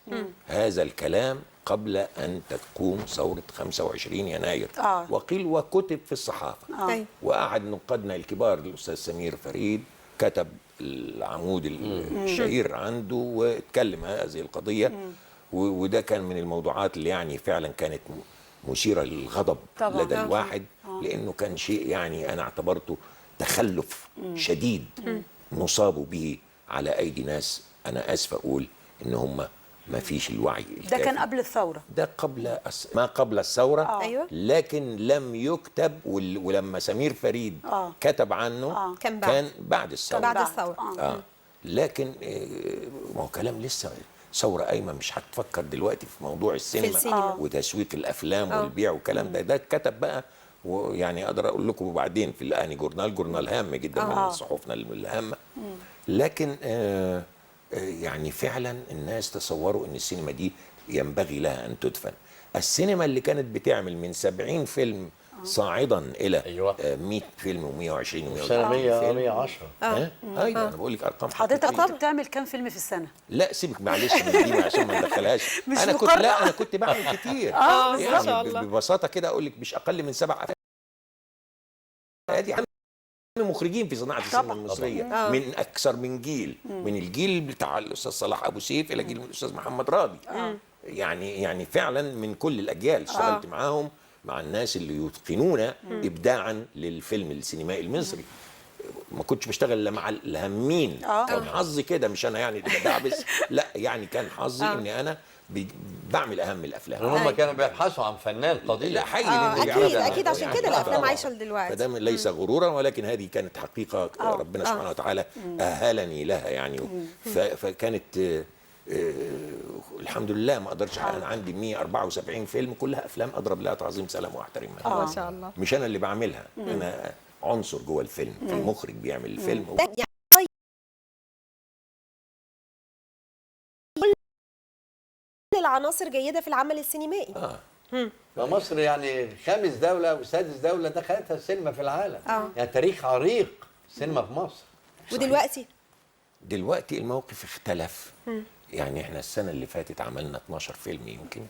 هذا الكلام قبل ان تقوم ثوره 25 يناير، وقيل وكتب في الصحافه. وقعد نقادنا الكبار الاستاذ سمير فريد كتب العمود الشهير عنده واتكلم هذه القضيه. وده كان من الموضوعات اللي يعني فعلا كانت مثيره للغضب لدى الواحد، لانه كان شيء يعني انا اعتبرته تخلف شديد نصاب به على ايدي ناس، انا اسف اقول ان هم ما فيش الوعي الكافي. ده كان قبل الثوره، ده قبل ما قبل الثوره. أيوة. لكن لم يكتب، ولما سمير فريد كتب عنه كان بعد الثوره. بعد الثوره. لكن ما هو كلام لسه ثوره قايمه، مش هتفكر دلوقتي في موضوع السينما وتسويق الافلام والبيع والكلام ده اتكتب بقى. ويعني اقدر اقول لكم بعدين في الاني جورنال هام جدا من صحفنا الهامه. لكن يعني فعلا الناس تصوروا ان السينما دي ينبغي لها ان تدفن. السينما اللي كانت بتعمل من 70 فيلم صاعدا الى 100 فيلم و120 و130 فيلم 110. ايوه انا بقول لك ارقام. حضرتك بتعمل كام فيلم في السنه؟ لا سيبك معلش من دي عشان ما ندخلهاش. انا كنت بعمل كتير. يعني ما شاء الله. ببساطه كده اقول لك مش اقل من 7 افلام. ادي مخرجين في صناعه السينما المصريه من اكثر من جيل، من الجيل بتاع الاستاذ صلاح ابو سيف الى جيل الاستاذ محمد راضي. يعني فعلا من كل الاجيال اشتغلت معاهم، مع الناس اللي يتقنون ابداعا للفيلم السينمائي المصري. ما كنتش بشتغل الا مع الهامين. كان حظي كده، مش انا يعني دعبس، لا يعني كان حظي اني انا بعمل اهم الافلام. هم كانوا بيبحثوا عن فنان قضيه. لا حقيقي اكيد عشان كده الافلام عايشه لدلوقتي. فده ليس غرورا، ولكن هذه كانت حقيقه ربنا سبحانه وتعالى اهلني لها يعني. فكانت الحمد لله ما اقدرش. انا عندي 174 فيلم كلها افلام اضرب لها تعظيم سلام واحترمها. ما شاء الله. مش انا اللي بعملها، انا عنصر جوه الفيلم. المخرج بيعمل الفيلم عناصر جيده في العمل السينمائي. فمصر يعني خامس دولة وسادس دولة دخلتها السينما في العالم. يعني تاريخ عريق السينما في مصر. ودلوقتي الموقف اختلف. يعني احنا السنة اللي فاتت عملنا 12 فيلم يمكن.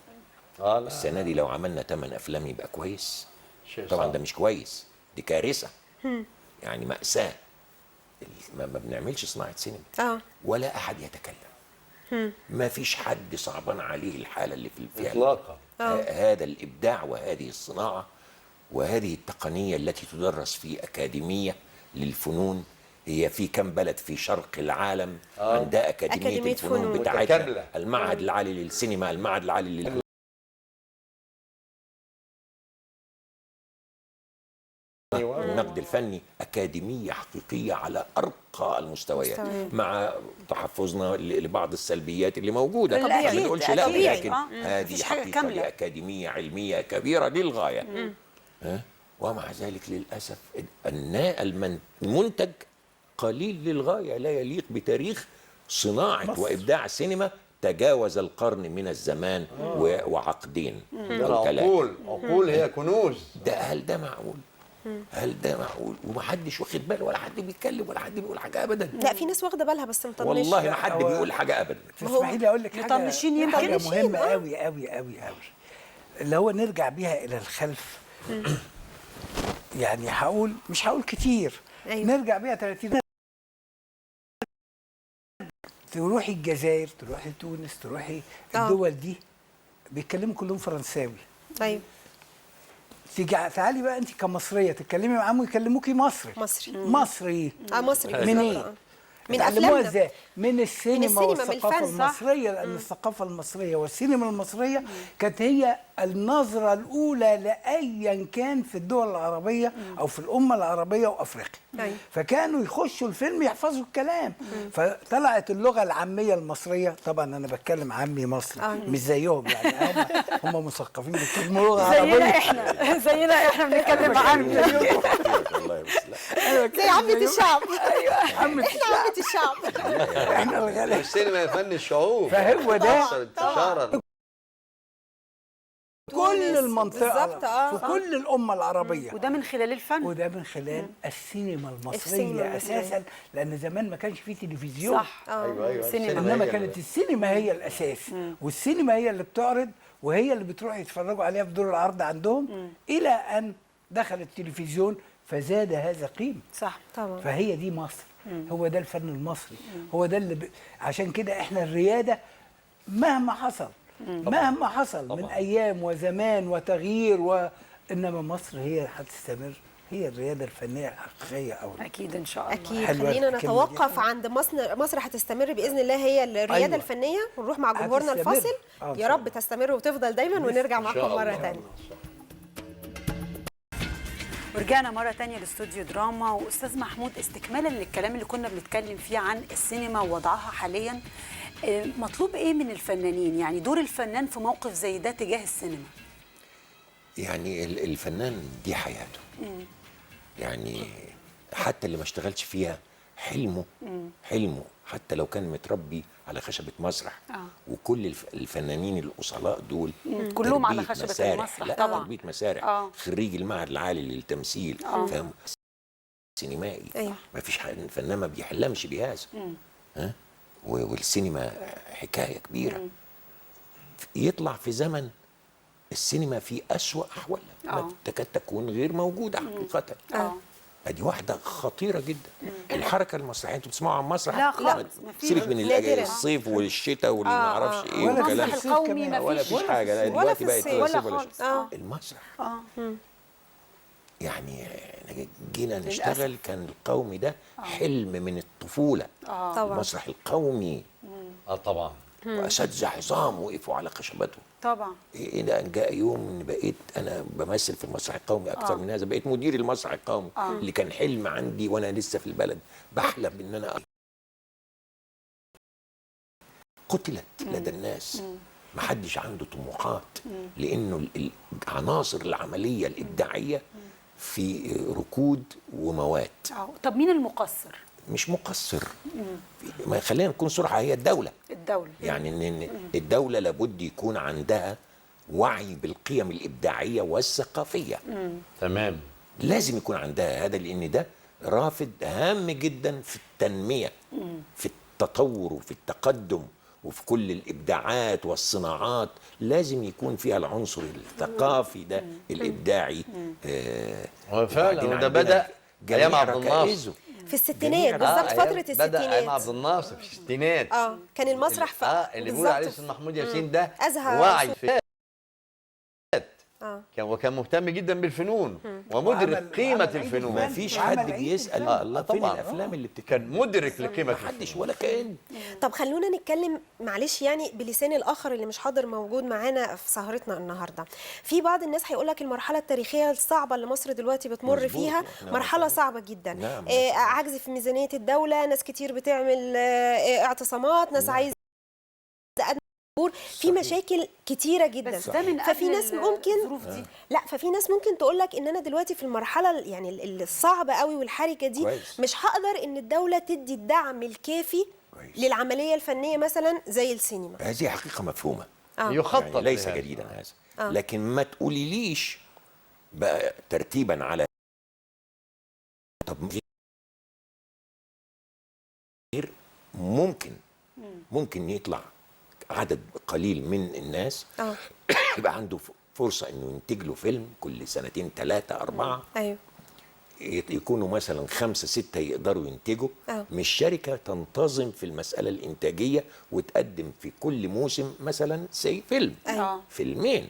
لا. السنة دي لو عملنا 8 أفلام يبقى كويس. شيء طبعا صعب. ده مش كويس، دي كارثة. يعني مأساة. ما بنعملش صناعة سينما. ولا أحد يتكلم. ما فيش حد صعبان عليه الحالة اللي في الفيلم. إطلاقا. هذا الإبداع وهذه الصناعة وهذه التقنية التي تدرس في أكاديمية للفنون. هي في كم بلد في شرق العالم عندها أكاديمية الفنون بتاعتها. متكاملة. المعهد العالي للسينما، المعهد العالي النقد الفني، أكاديمية حقيقية على أرقى المستويات، مع تحفظنا لبعض السلبيات اللي موجودة. طبيعي. ما بنقولش لا، طبيعي. لكن مفيش هذه حاجة حقيقة كاملة. لأكاديمية علمية كبيرة للغاية. ومع ذلك للأسف المنتج قليل للغاية، لا يليق بتاريخ صناعة وإبداع السينما. تجاوز القرن من الزمان وعقدين أو ثلاثة. عقول هي كنوز. هل ده معقول؟ هل ده معقول؟ ومحدش واخد باله، ولا حد بيتكلم، ولا حد بيقول حاجه ابدا. لا، في ناس واخده بالها بس مطنشه. والله ما حد بيقول حاجه ابدا. تسمحي لي اقول لك حاجه مطنشين يمكن. حاجه مهمه قوي قوي قوي قوي، اللي هو نرجع بيها الى الخلف. يعني مش هقول كتير. نرجع بيها 30. تروحي الجزائر، تروحي تونس، تروحي الدول دي بيتكلموا كلهم فرنساوي. ايوه. تعالي بقى انت كمصريه تتكلمي معاهم يكلموكي مصري. مصري. من ايه؟ من اتعلموها افلامنا. ازاي؟ من السينما والثقافه من الفن. المصريه، لان الثقافه المصريه والسينما المصريه كانت هي النظره الاولى لايا كان في الدول العربيه او في الامه العربيه وافريقيا. فكانوا يخشوا الفيلم يحفظوا الكلام. فطلعت اللغه العاميه المصريه. طبعا انا بتكلم عامي مصري مش زيهم، يعني هم مثقفين بيتكلموا لغه عربيه زينا احنا بنتكلم عامي. والله بس لا. زي عامة الشعب. عامة احنا عامة الشعب. احنا الغلابه. السينما فن الشعوب. فهو ده أكثر انتشارا. كل المنطقه بالظبط. في كل الامه العربيه. وده من خلال الفن. وده من خلال السينما المصريه اساسا، لان زمان ما كانش فيه تلفزيون. صح. ايوه السينما. انما كانت السينما هي الاساس، والسينما هي اللي بتعرض، وهي اللي بتروح يتفرجوا عليها في دور العرض عندهم، الى ان دخل التلفزيون فزاد هذا قيمه. صح طبعا. فهي دي مصر. هو ده الفن المصري. هو ده اللي عشان كده احنا الرياده مهما حصل مهما حصل من ايام وزمان وتغيير انما مصر هي هتستمر، هي الرياده الفنيه الحقيقيه اكيد ان شاء الله. اكيد. حلوة خلينا الكلمة نتوقف دي. عند مصر هتستمر باذن الله هي الرياده أيوة. الفنيه، ونروح مع جمهورنا هتستمر. الفاصل. إن يا شاء رب الله. تستمر وتفضل دايما، ونرجع معاكم مره الله. ثانيه. ورجعنا مرة تانية لاستوديو دراما. وأستاذ محمود، استكمالا للكلام اللي كنا بنتكلم فيه عن السينما ووضعها حاليا، مطلوب إيه من الفنانين؟ يعني دور الفنان في موقف زي ده تجاه السينما. يعني الفنان دي حياته. يعني حتى اللي ما اشتغلش فيها حلمه حتى لو كان متربي على خشبة مسرح. وكل الفنانين الأصلاء دول كلهم على تربية خشبة مسارح. المسرح لا، طبعا. تربية مسارح. خريج المعهد العالي للتمثيل. فاهم؟ سينمائي. أيوة. ما فيش فنان ما بيحلمش بهذا. والسينما حكاية كبيرة. يطلع في زمن السينما في أسوأ أحوالها، تكاد تكون غير موجودة حقيقة. ادي واحده خطيره جدا. الحركه المسرحيه انتوا بتسمعوا عن مسرح؟ لا خالص. سيبك من الصيف والشتاء واللي ما اعرفش ايه والكلام. المسرح القومي ما ولا فيش فيش حاجه. لا، ولا دلوقتي في بقت الصيف صيف ولا ولا خالص. المسرح. يعني جينا نشتغل، كان القومي ده حلم من الطفوله. طبعا. المسرح القومي. طبعا. واساتذه عظام وقفوا على خشبته. طبعا. إلى أن جاء يوم إن بقيت أنا بمثل في المسرح القومي أكثر من هذا، بقيت مدير المسرح القومي اللي كان حلم عندي وأنا لسه في البلد، بحلم إن أنا قتلت لدى الناس. ما حدش عنده طموحات، لأنه العناصر العملية الإبداعية في ركود وموات. طب مين المقصر؟ مش مقصر. ما خلينا نكون صراحة، هي الدولة. الدولة. يعني ان الدوله لابد يكون عندها وعي بالقيم الابداعيه والثقافيه. تمام. لازم يكون عندها هذا، لان ده رافد هام جدا في التنميه، في التطور وفي التقدم وفي كل الابداعات والصناعات. لازم يكون فيها العنصر الثقافي ده الابداعي. هو فعلا وبعدين وده عندنا بدأ جميع أيام عبد الناصر. ركائزه. في الستينات بالظبط، فتره بدأ أيام عبد الستينات. الناصر في الستينات. كان المسرح اللي بيقول عليه استاذ محمود ياسين ده أزهى وعي في اه وكان مهتم جدا بالفنون ومدرك وعمل قيمة عيد الفنون. ما فيش عمل حد عيد بيسال الفن. الله فين طبعاً. الافلام اللي بتتكلم، كان مدرك لقيمة ما حدش الفنون. ولا كان. طب خلونا نتكلم معلش يعني بلسان الاخر اللي مش حاضر موجود معانا في سهرتنا النهارده. في بعض الناس هيقول لك المرحله التاريخيه الصعبه اللي مصر دلوقتي بتمر مظبوط. فيها نعم. مرحله صعبه جدا. نعم. عجز في ميزانيه الدوله، ناس كتير بتعمل اعتصامات، ناس عايزه في مشاكل كتيره جدا. بس ده من ففي قبل ناس ممكن الظروف دي. لا، ففي ناس ممكن تقول لك ان انا دلوقتي في المرحله يعني الصعبه قوي والحرجه دي كويس. مش هقدر ان الدوله تدي الدعم الكافي كويس. للعمليه الفنيه مثلا زي السينما. هذه حقيقه مفهومه، يخطط يعني ليس لهذا. جديدا هذا. لكن ما تقوليليش بقى ترتيبا على طب غير ممكن يطلع عدد قليل من الناس يبقى عنده فرصه انه ينتج له فيلم كل سنتين 3 4. ايوه يكونوا مثلا 5 6 يقدروا ينتجوا. مش شركه تنتظم في المساله الانتاجيه وتقدم في كل موسم مثلا فيلم فيلمين.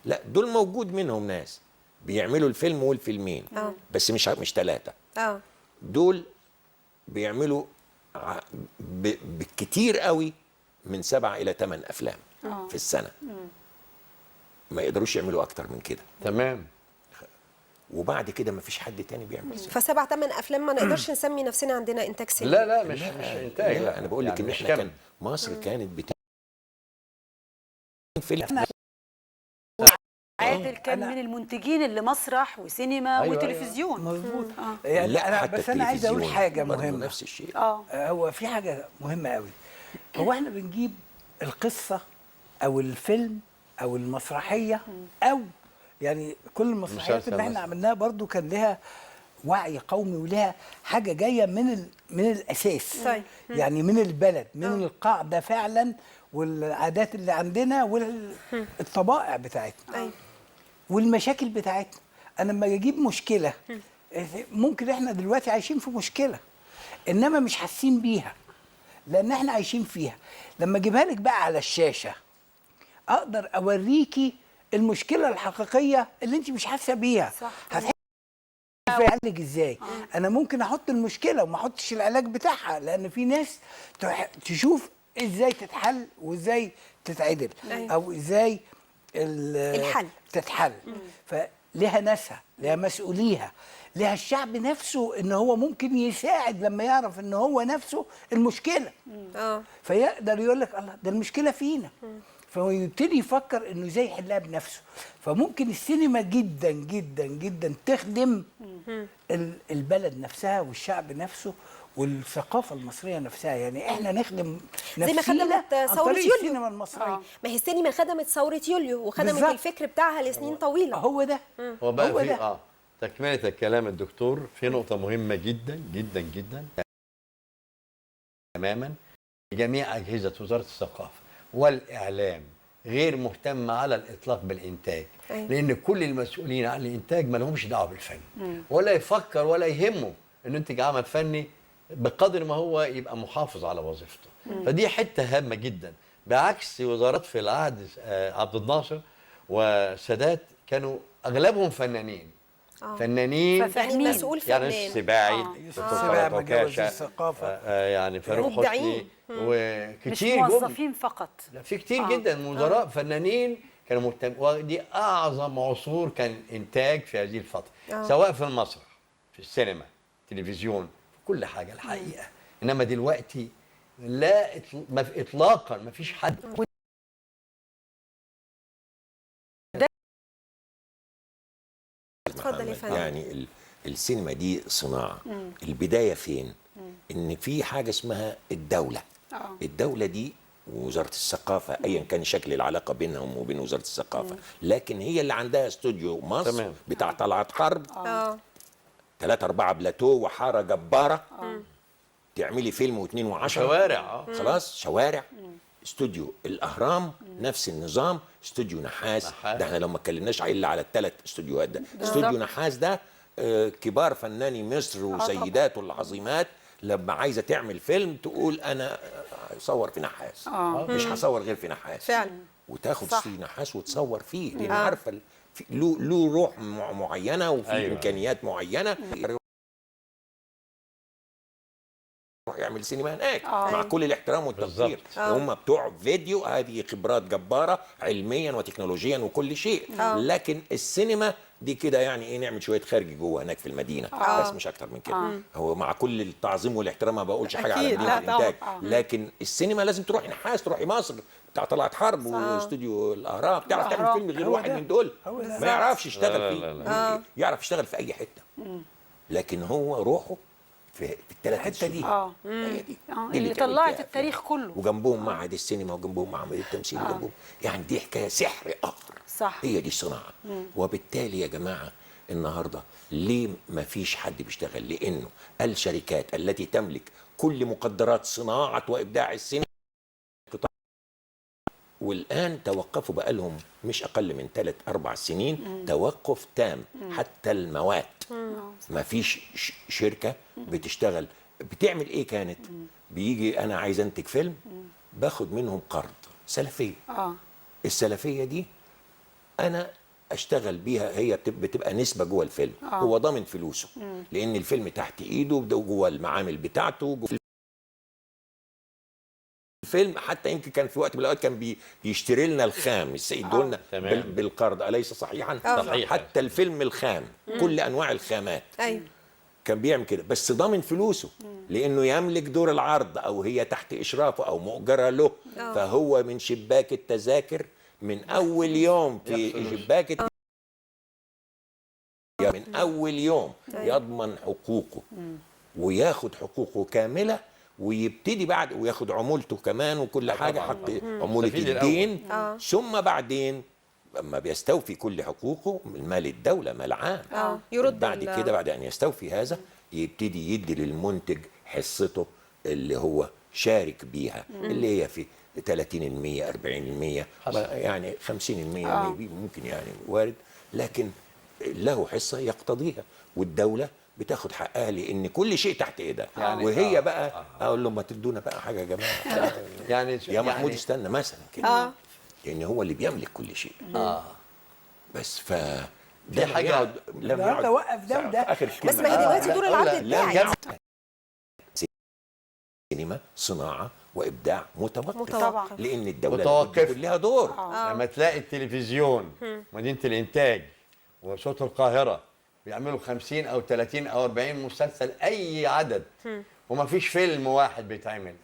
لا، دول موجود منهم ناس بيعملوا الفيلم والفيلمين بس مش 3. دول بيعملوا بالكتير قوي من 7 إلى 8 أفلام في السنة. ما يقدروش يعملوا أكتر من كده. تمام. وبعد كده ما فيش حد تاني بيعمل. ف7 8 افلام ما نقدرش نسمي نفسنا عندنا انتاج سينما. لا مش انتاج. لا انا بقول لك يعني ان مش احنا كم. مصر كانت فيلم. عادل كان من المنتجين اللي مسرح وسينما أيوة وتلفزيون. مظبوط. لا يعني حتى بس انا عايز اقول التلفزيون حاجه برضه مهمه. نفس الشيء. هو في حاجه مهمه قوي. هو احنا بنجيب القصه او الفيلم او المسرحيه او يعني كل المسرحيات اللي احنا عملناها برضو كان لها وعي قومي ولها حاجه جايه من الاساس. طيب. يعني من البلد، من القاعده فعلا، والعادات اللي عندنا والطبائع بتاعتنا والمشاكل بتاعتنا. انا لما اجيب مشكله ممكن احنا دلوقتي عايشين في مشكله انما مش حاسين بيها لان احنا عايشين فيها. لما اجيبها لك بقى على الشاشه اقدر اوريكي المشكله الحقيقيه اللي انت مش حاسه بيها. صح. هتحسي يعالج ازاي. انا ممكن احط المشكله وما احطش العلاج بتاعها لان في ناس تشوف ازاي تتحل وازاي تتعدل او ازاي الحل تتحل. فليها ناسها، ليها مسؤوليها، ليها الشعب نفسه ان هو ممكن يساعد لما يعرف ان هو نفسه المشكله. فيقدر يقول لك الله ده المشكله فينا. فهو يبتدي يفكر انه ازاي يحلها بنفسه. فممكن السينما جدا جدا جدا تخدم البلد نفسها والشعب نفسه والثقافه المصريه نفسها. يعني احنا نخدم زي ما خدمت ثوره يوليو. السينما المصريه ما هي السينما خدمت ثوره يوليو وخدمت بالزبط. الفكر بتاعها لسنين طويله. هو ده. هو بقى هو في ده. تكمله الكلام الدكتور في نقطه مهمه جدا جدا جدا تماما. جميع اجهزه وزاره الثقافه والاعلام غير مهتمه على الاطلاق بالانتاج. لان كل المسؤولين عن الانتاج ما لهمش دعوه بالفن ولا يفكر ولا يهمه انه ينتج عمل فني بقدر ما هو يبقى محافظ على وظيفته. فدي حته هامه جدا بعكس وزارات في العهد عبد الناصر وسادات كانوا اغلبهم فنانين. فنانين يعني مسؤول يعني فنان. السباعي السباعي مجوز الثقافه يعني فاروق حسني مش وكتير موظفين فقط. لا في كتير جدا وزراء فنانين كانوا مهتمين. ودي اعظم عصور كان انتاج في هذه الفتره سواء في المسرح في السينما التلفزيون في كل حاجه الحقيقه. انما دلوقتي لا اطلاقا ما فيش حد. اتفضل يا فندم. يعني السينما دي صناعه. البدايه فين؟ ان في حاجه اسمها الدوله. الدوله دي ووزاره الثقافه، ايا كان شكل العلاقه بينهم وبين وزاره الثقافه، لكن هي اللي عندها استوديو مصر تمام. بتاع طلعت حرب، اه 3 4 بلاتو وحاره جباره، تعملي فيلم و2 و10 شوارع خلاص شوارع. استوديو الاهرام نفس النظام، استوديو نحاس. ده احنا لو ما اتكلمناش الا على الثلاث استوديوهات ده. استوديو نحاس ده كبار فناني مصر وسيداته العظيمات لما عايزه تعمل فيلم تقول انا هصور في نحاس، مش هصور غير في نحاس فعلا. وتاخد صح. استوديو نحاس وتصور فيه، لان عارفه له روح معينه وفي أيوة. امكانيات معينه. يروح يعمل سينما هناك مع كل الاحترام والتقدير. هم بتوع فيديو، هذه خبرات جباره علميا وتكنولوجيا وكل شيء. لكن السينما دي كده يعني ايه، نعمل شويه خارجي جوه هناك في المدينه بس مش اكتر من كده. هو مع كل التعظيم والاحترام ما بقولش حاجه على أكيد، مدينه لا الانتاج، طبعاً. لكن السينما لازم تروحي نحاس، تروحي مصر بتاع طلعت حرب واستوديو الاهرام، تعرف تعمل فيلم غير هو واحد ده. من دول هو ده. ما يعرفش يشتغل لا، فيه. لا، لا. يعرف يشتغل في اي حته، لكن هو روحه في الثلاث الحتة دي. هي دي اللي طلعت التاريخ كله. وجنبهم معهد السينما وجنبهم معهد التمثيل وجنبهم، يعني دي حكايه سحر اخر. صح. هي دي الصناعه. وبالتالي يا جماعه النهارده ليه ما فيش حد بيشتغل؟ لانه الشركات التي تملك كل مقدرات صناعه وابداع السينما والآن توقفوا بقالهم مش أقل من 3 4 سنين توقف تام. حتى المواد ما فيش شركة بتشتغل. بتعمل إيه كانت؟ بيجي أنا عايز أنتج فيلم، باخد منهم قرض سلفية. السلفية دي أنا أشتغل بيها، هي بتبقى نسبة جوه الفيلم. هو ضامن فلوسه لأن الفيلم تحت إيده جوه المعامل بتاعته الفيلم. حتى يمكن كان في وقت من الاوقات كان بيشتري لنا الخام، يدوا لنا بالقرض، اليس صحيحا؟ صحيح. حتى الفيلم الخام كل انواع الخامات ايوه كان بيعمل كده، بس ضامن فلوسه لانه يملك دور العرض او هي تحت اشرافه او مؤجره له. فهو من شباك التذاكر من اول يوم في شباك من اول يوم يضمن حقوقه وياخد حقوقه كامله، ويبتدي بعد وياخد عمولته كمان وكل حاجه، حط عموله الدين. ثم بعدين لما بيستوفي كل حقوقه من مال الدوله، مال عام، يرد بعد كده بعد ان يستوفي هذا يبتدي يدي للمنتج حصته اللي هو شارك بيها، اللي هي في 30% 40% يعني 50% ممكن يعني وارد، لكن له حصه يقتضيها، والدوله بتاخد حقها لان كل شيء تحت ايدها. يعني وهي بقى اقول لهم ما تدونا بقى حاجه يا جماعه يعني يا محمود استنى مثلا كده، لان هو اللي بيملك كل شيء. بس دي حاجه لم يقعد وقف ده وده. اخر بس ما هي دلوقتي دور العرض الداعي. سينما صناعه وابداع متوقف طبعا. لان الدوله متوقف لها دور. لما تلاقي التلفزيون مدينه الانتاج وصوت القاهره بيعملوا 50 او 30 او 40 مسلسل اي عدد وما فيش فيلم واحد بيتعمل،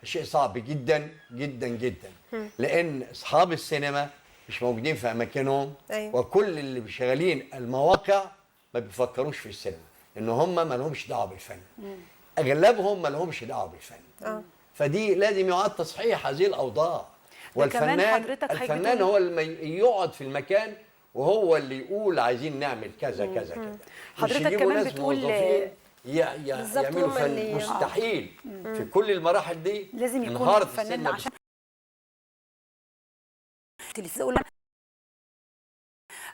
شيء صعب جدا جدا جدا، لان اصحاب السينما مش موجودين في اماكنهم. أيوة. وكل اللي شغالين المواقع ما بيفكروش في السينما، ان هم ما لهمش دعوه بالفن. اغلبهم ما لهمش دعوه بالفن. فدي لازم يعاد تصحيح هذه الاوضاع. الفنان هو اللي يقعد في المكان وهو اللي يقول عايزين نعمل كذا كذا كذا. حضرتك كمان بتقول يعملوا فن مستحيل في كل المراحل دي. لازم يكون الفنان عشان التلفزيون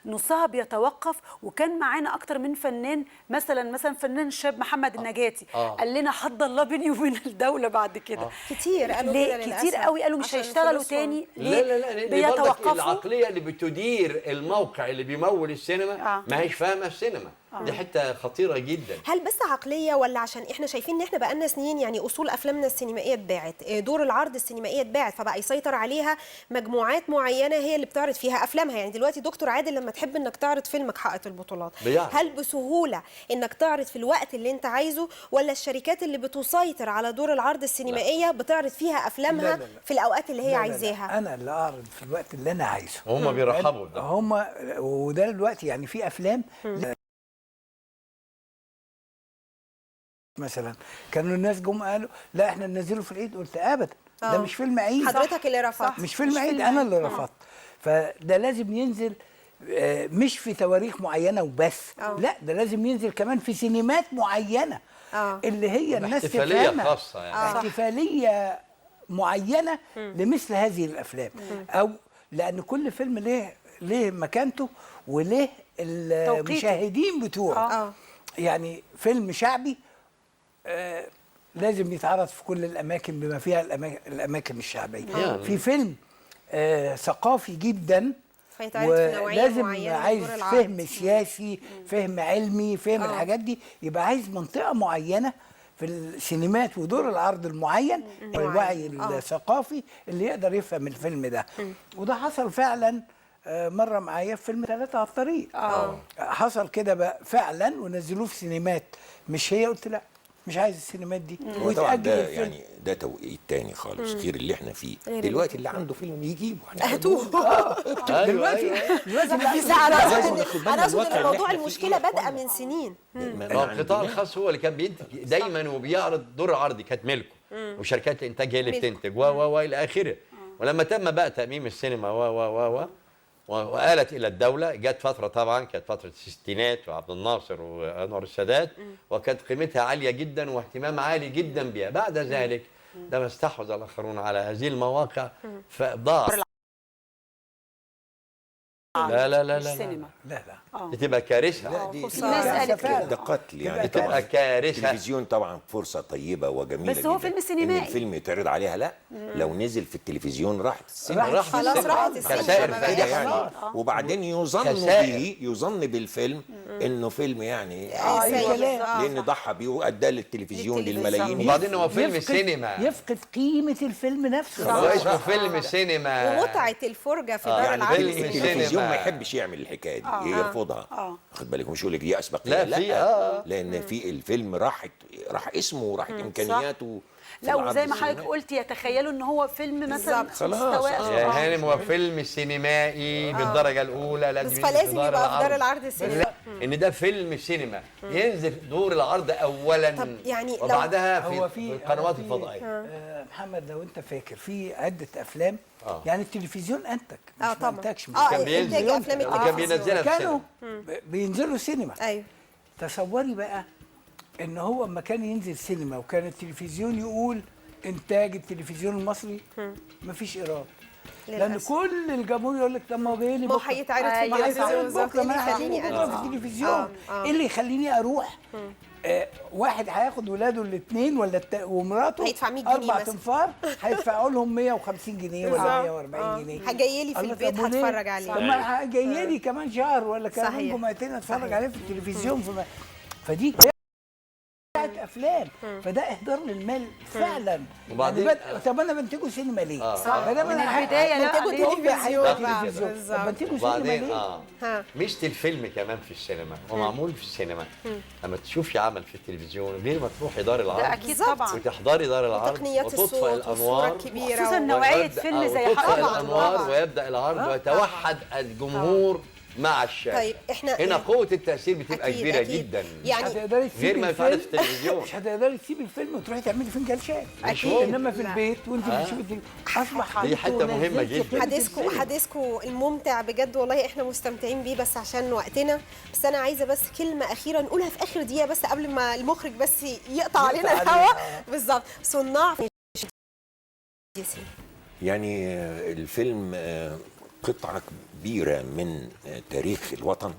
نصها بيتوقف. وكان معانا اكتر من فنان، مثلا فنان شاب محمد النجاتي قال لنا حد الله بيني وبين الدوله بعد كده. كتير قالوا كده للأسف. كتير قوي قالوا مش هيشتغلوا تاني. ليه؟ لا بيتوقفوا. العقليه اللي بتدير الموقع اللي بيمول السينما ما هيش فاهمه السينما. دي حته خطيره جدا. هل بس عقليه ولا عشان احنا شايفين ان احنا بقالنا سنين يعني اصول افلامنا السينمائيه اتباعت، دور العرض السينمائيه اتباعت، فبقى يسيطر عليها مجموعات معينه هي اللي بتعرض فيها افلامها. يعني دلوقتي دكتور عادل لما تحب انك تعرض فيلمك حائط البطولات هل بسهوله انك تعرض في الوقت اللي انت عايزه، ولا الشركات اللي بتسيطر على دور العرض السينمائيه بتعرض فيها افلامها في الاوقات اللي هي عايزاها؟ انا اللي اعرض في الوقت اللي انا عايزه. هم بيرحبوا بده. هم وده دلوقتي يعني في افلام مثلا كانوا الناس جم قالوا لا احنا ننزله في العيد، قلت ابدا ده مش فيلم عيد، حضرتك اللي رفضت. مش فيلم عيد، انا اللي رفضت. فده لازم ينزل مش في تواريخ معينه وبس، لا ده لازم ينزل كمان في سينمات معينه اللي هي الناس احتفالية تفهمها. خاصة يعني. احتفاليه معينه لمثل هذه الافلام، او لان كل فيلم ليه مكانته وليه المشاهدين بتوعه. يعني فيلم شعبي لازم يتعرض في كل الاماكن بما فيها الاماكن الشعبيه. في فيلم ثقافي جدا فيتعرض في نوعية ولازم معينة من عايز دور العرض. فهم سياسي، فهم علمي، فهم الحاجات دي، يبقى عايز منطقه معينه في السينمات ودور العرض المعين والوعي الثقافي اللي يقدر يفهم الفيلم ده. وده حصل فعلا مره معايا في فيلم 3 على الطريق. حصل كده بقى فعلا ونزلوه في سينمات مش هي، قلت لا مش عايز السينمات دي وطبعا ويتأجل ده الفيلم. يعني ده توقيت تاني خالص غير اللي احنا فيه دلوقتي. اللي عنده فيلم يجيبه هاتوه. دلوقتي لا انا اقصد ان الموضوع المشكله بادئه من سنين. القطاع الخاص هو اللي كان بينتج دايما وبيعرض دور العرض، كانت ملكه وشركات الانتاج هي اللي بتنتج و الى اخره. ولما تم بقى تأميم السينما وآلت إلى الدولة، جت فترة طبعا كانت فترة الستينات وعبد الناصر وأنور السادات، وكانت قيمتها عالية جدا واهتمام عالي جدا بها. بعد ذلك لما استحوذ الآخرون على هذه المواقع فضاع. لا لا لا لا السينما. لا بتبقى كارثة. في ناس قالت كده. ده قتل يعني. بتبقى طبعا كارثة. التلفزيون طبعا فرصه طيبه وجميله بس هو جدا فيلم سينمائي. ان الفيلم يتعرض عليها. لا لو نزل في التلفزيون راحت السينما. راحت خلاص السينما. راحت السينما. كسائر ما كده بقاش يعني. فيه. وبعدين يظن بالفيلم انه فيلم يعني لان ضحى بيه وادى للتلفزيون للملايين. وبعدين هو فيلم سينما، يفقد قيمة الفيلم نفسه. هو اسمه فيلم سينما. ومتعه الفرجه في دار يعني العرض. فيلم التلفزيون سينما. ما يحبش يعمل الحكايه دي، يرفضها. خد بالك مش يقول لك دي اسبقيه، لا في لان في الفيلم راح اسمه وراحت امكانياته. في لا العرض وزي ما حضرتك السينمائي. قلت يتخيلوا ان هو فيلم مثلا خلاص. يا هانم هو فيلم سينمائي بالدرجه الاولى، بس فلازم يبقى في دار العرض السينما. لا ان ده فيلم سينما ينزل دور العرض اولا طب يعني لو- وبعدها هو في القنوات في- الفضائيه. محمد لو انت فاكر في عدة افلام يعني التلفزيون انتج مش ما طبعا انتجش كان بينزل. انتاج افلام كان التلفزيون. بينزلها في كانوا السينما. بينزلوا سينما. ايوه تصوري بقى ان هو اما كان ينزل سينما وكان التلفزيون يقول انتاج التلفزيون المصري مفيش ايراد، لان للأسف. كل الجمهور يقول لك طب ما هو جاي لي ما هو بكره، هيتعرض في أيوة، ما التلفزيون هيتعرض بالظبط. بكره، ما إيه انا اللي هشوفه يخليني بكره في أنزل؟ التلفزيون. ايه اللي يخليني اروح؟ واحد هياخد ولاده الاثنين ومراته هيدفع 100 جنيه 4 مثلا. تنفار هيدفعوا لهم 150 جنيه ولا 140 جنيه. هجي لي في الله، البيت طب وليه؟ هتفرج عليه. طب ما جاي لي كمان شهر ولا كمان صحيح. جمعتين اتفرج عليه في التلفزيون. فدي بتاعت افلام، فده اهدار للمال فعلا. وبعدين- يعني طب انا بنتجه سينما ليه؟ ما دام من أنا البداية لا، بنتجه ليه؟ تلفزيون بعد، تلفزيون. بالظبط. طب بنتجه سينما وبعدين ليه؟ ميزه الفيلم كمان في السينما ومعمول في السينما. لما تشوفي عمل في التلفزيون غير ما تروحي دار ده العرض اكيد بالظبط. طبعا. وتحضري دار العرض وتقنيات وتطفئ الصوت والصوره الانوار الكبيره خصوصاً و- نوعية فيلم زي وتطفئ حضرتك. الانوار طبعاً. ويبدا العرض ويتوحد الجمهور مع الشاشه. طيب احنا هنا قوه التاثير بتبقى أكيد، كبيره أكيد. جدا. يعني هتقدري تسيبي غير ما يتعرض في الفيلم. التلفزيون. مش هتقدري تسيبي الفيلم وتروحي تعملي فنجان شاي. أكيد. انما في البيت وانت بتشوفي اصبح دي حتة انتوا مهمة نزلتوا جدا. قيمة حديثكم الممتع بجد والله، احنا مستمتعين بيه بس عشان وقتنا. بس انا عايزه بس كلمه اخيره نقولها في اخر دقيقه بس قبل ما المخرج بس يقطع علينا علينا. الهواء. بالظبط. صناع يعني الفيلم قطعة كبيرة من تاريخ الوطن،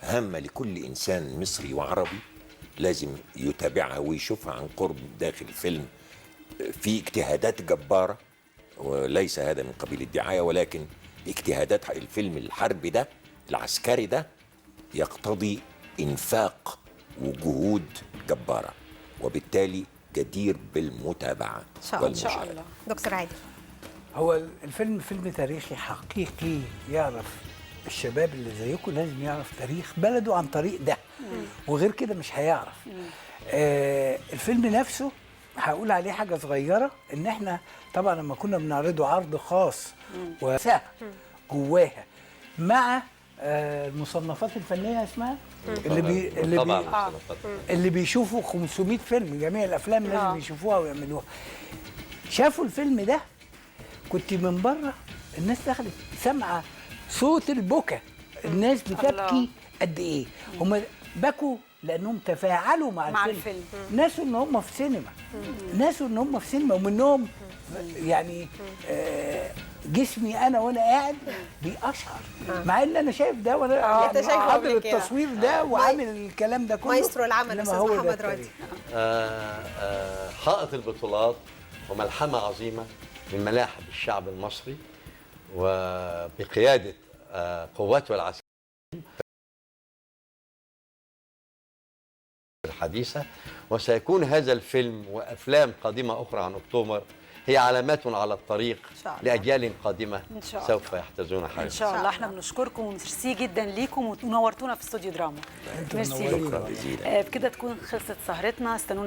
هامة لكل إنسان مصري وعربي لازم يتابعها ويشوفها عن قرب داخل الفيلم. في اجتهادات جبارة، وليس هذا من قبيل الدعاية، ولكن اجتهادات الفيلم الحربي ده العسكري ده يقتضي إنفاق وجهود جبارة، وبالتالي جدير بالمتابعة إن شاء الله. والمشاهدة. دكتور عادل. هو الفيلم فيلم تاريخي حقيقي، يعرف الشباب اللي زيكم لازم يعرف تاريخ بلده عن طريق ده، وغير كده مش هيعرف. الفيلم نفسه هقول عليه حاجة صغيرة، ان احنا طبعا لما كنا بنعرضه عرض خاص وسهل جواها مع المصنفات الفنية اسمها طبعا اللي بيشوفوا 500 فيلم، جميع الافلام لازم يشوفوها ويعملوها. شافوا الفيلم ده، كنت من بره الناس دخلت سامعه صوت البكا، الناس بتبكي الله. قد ايه. هم بكوا لانهم تفاعلوا مع الفيلم. ناسوا ان هم في سينما، ناسوا ان هم في سينما، ومنهم يعني جسمي انا وانا قاعد بيقشعر، مع ان انا شايف ده وانا أنت شايفه حاضر قبل كده. التصوير ده وعامل الكلام ده كله. مايسترو العمل إنما أستاذ هو ده محمد التاريخ. راضي. حائط البطولات وملحمة عظيمة من ملاحم الشعب المصري وبقيادة قواته العسكرية الحديثة. وسيكون هذا الفيلم وأفلام قادمة أخرى عن أكتوبر هي علامات على الطريق شاء الله. لأجيال قادمة إن شاء الله. سوف يحتزون حالهم. ان شاء الله. احنا بنشكركم وميرسي جدا ليكم ونورتونا في استوديو دراما. ميرسي. شكرا جزيلا. بكده تكون خلصت سهرتنا. استنونا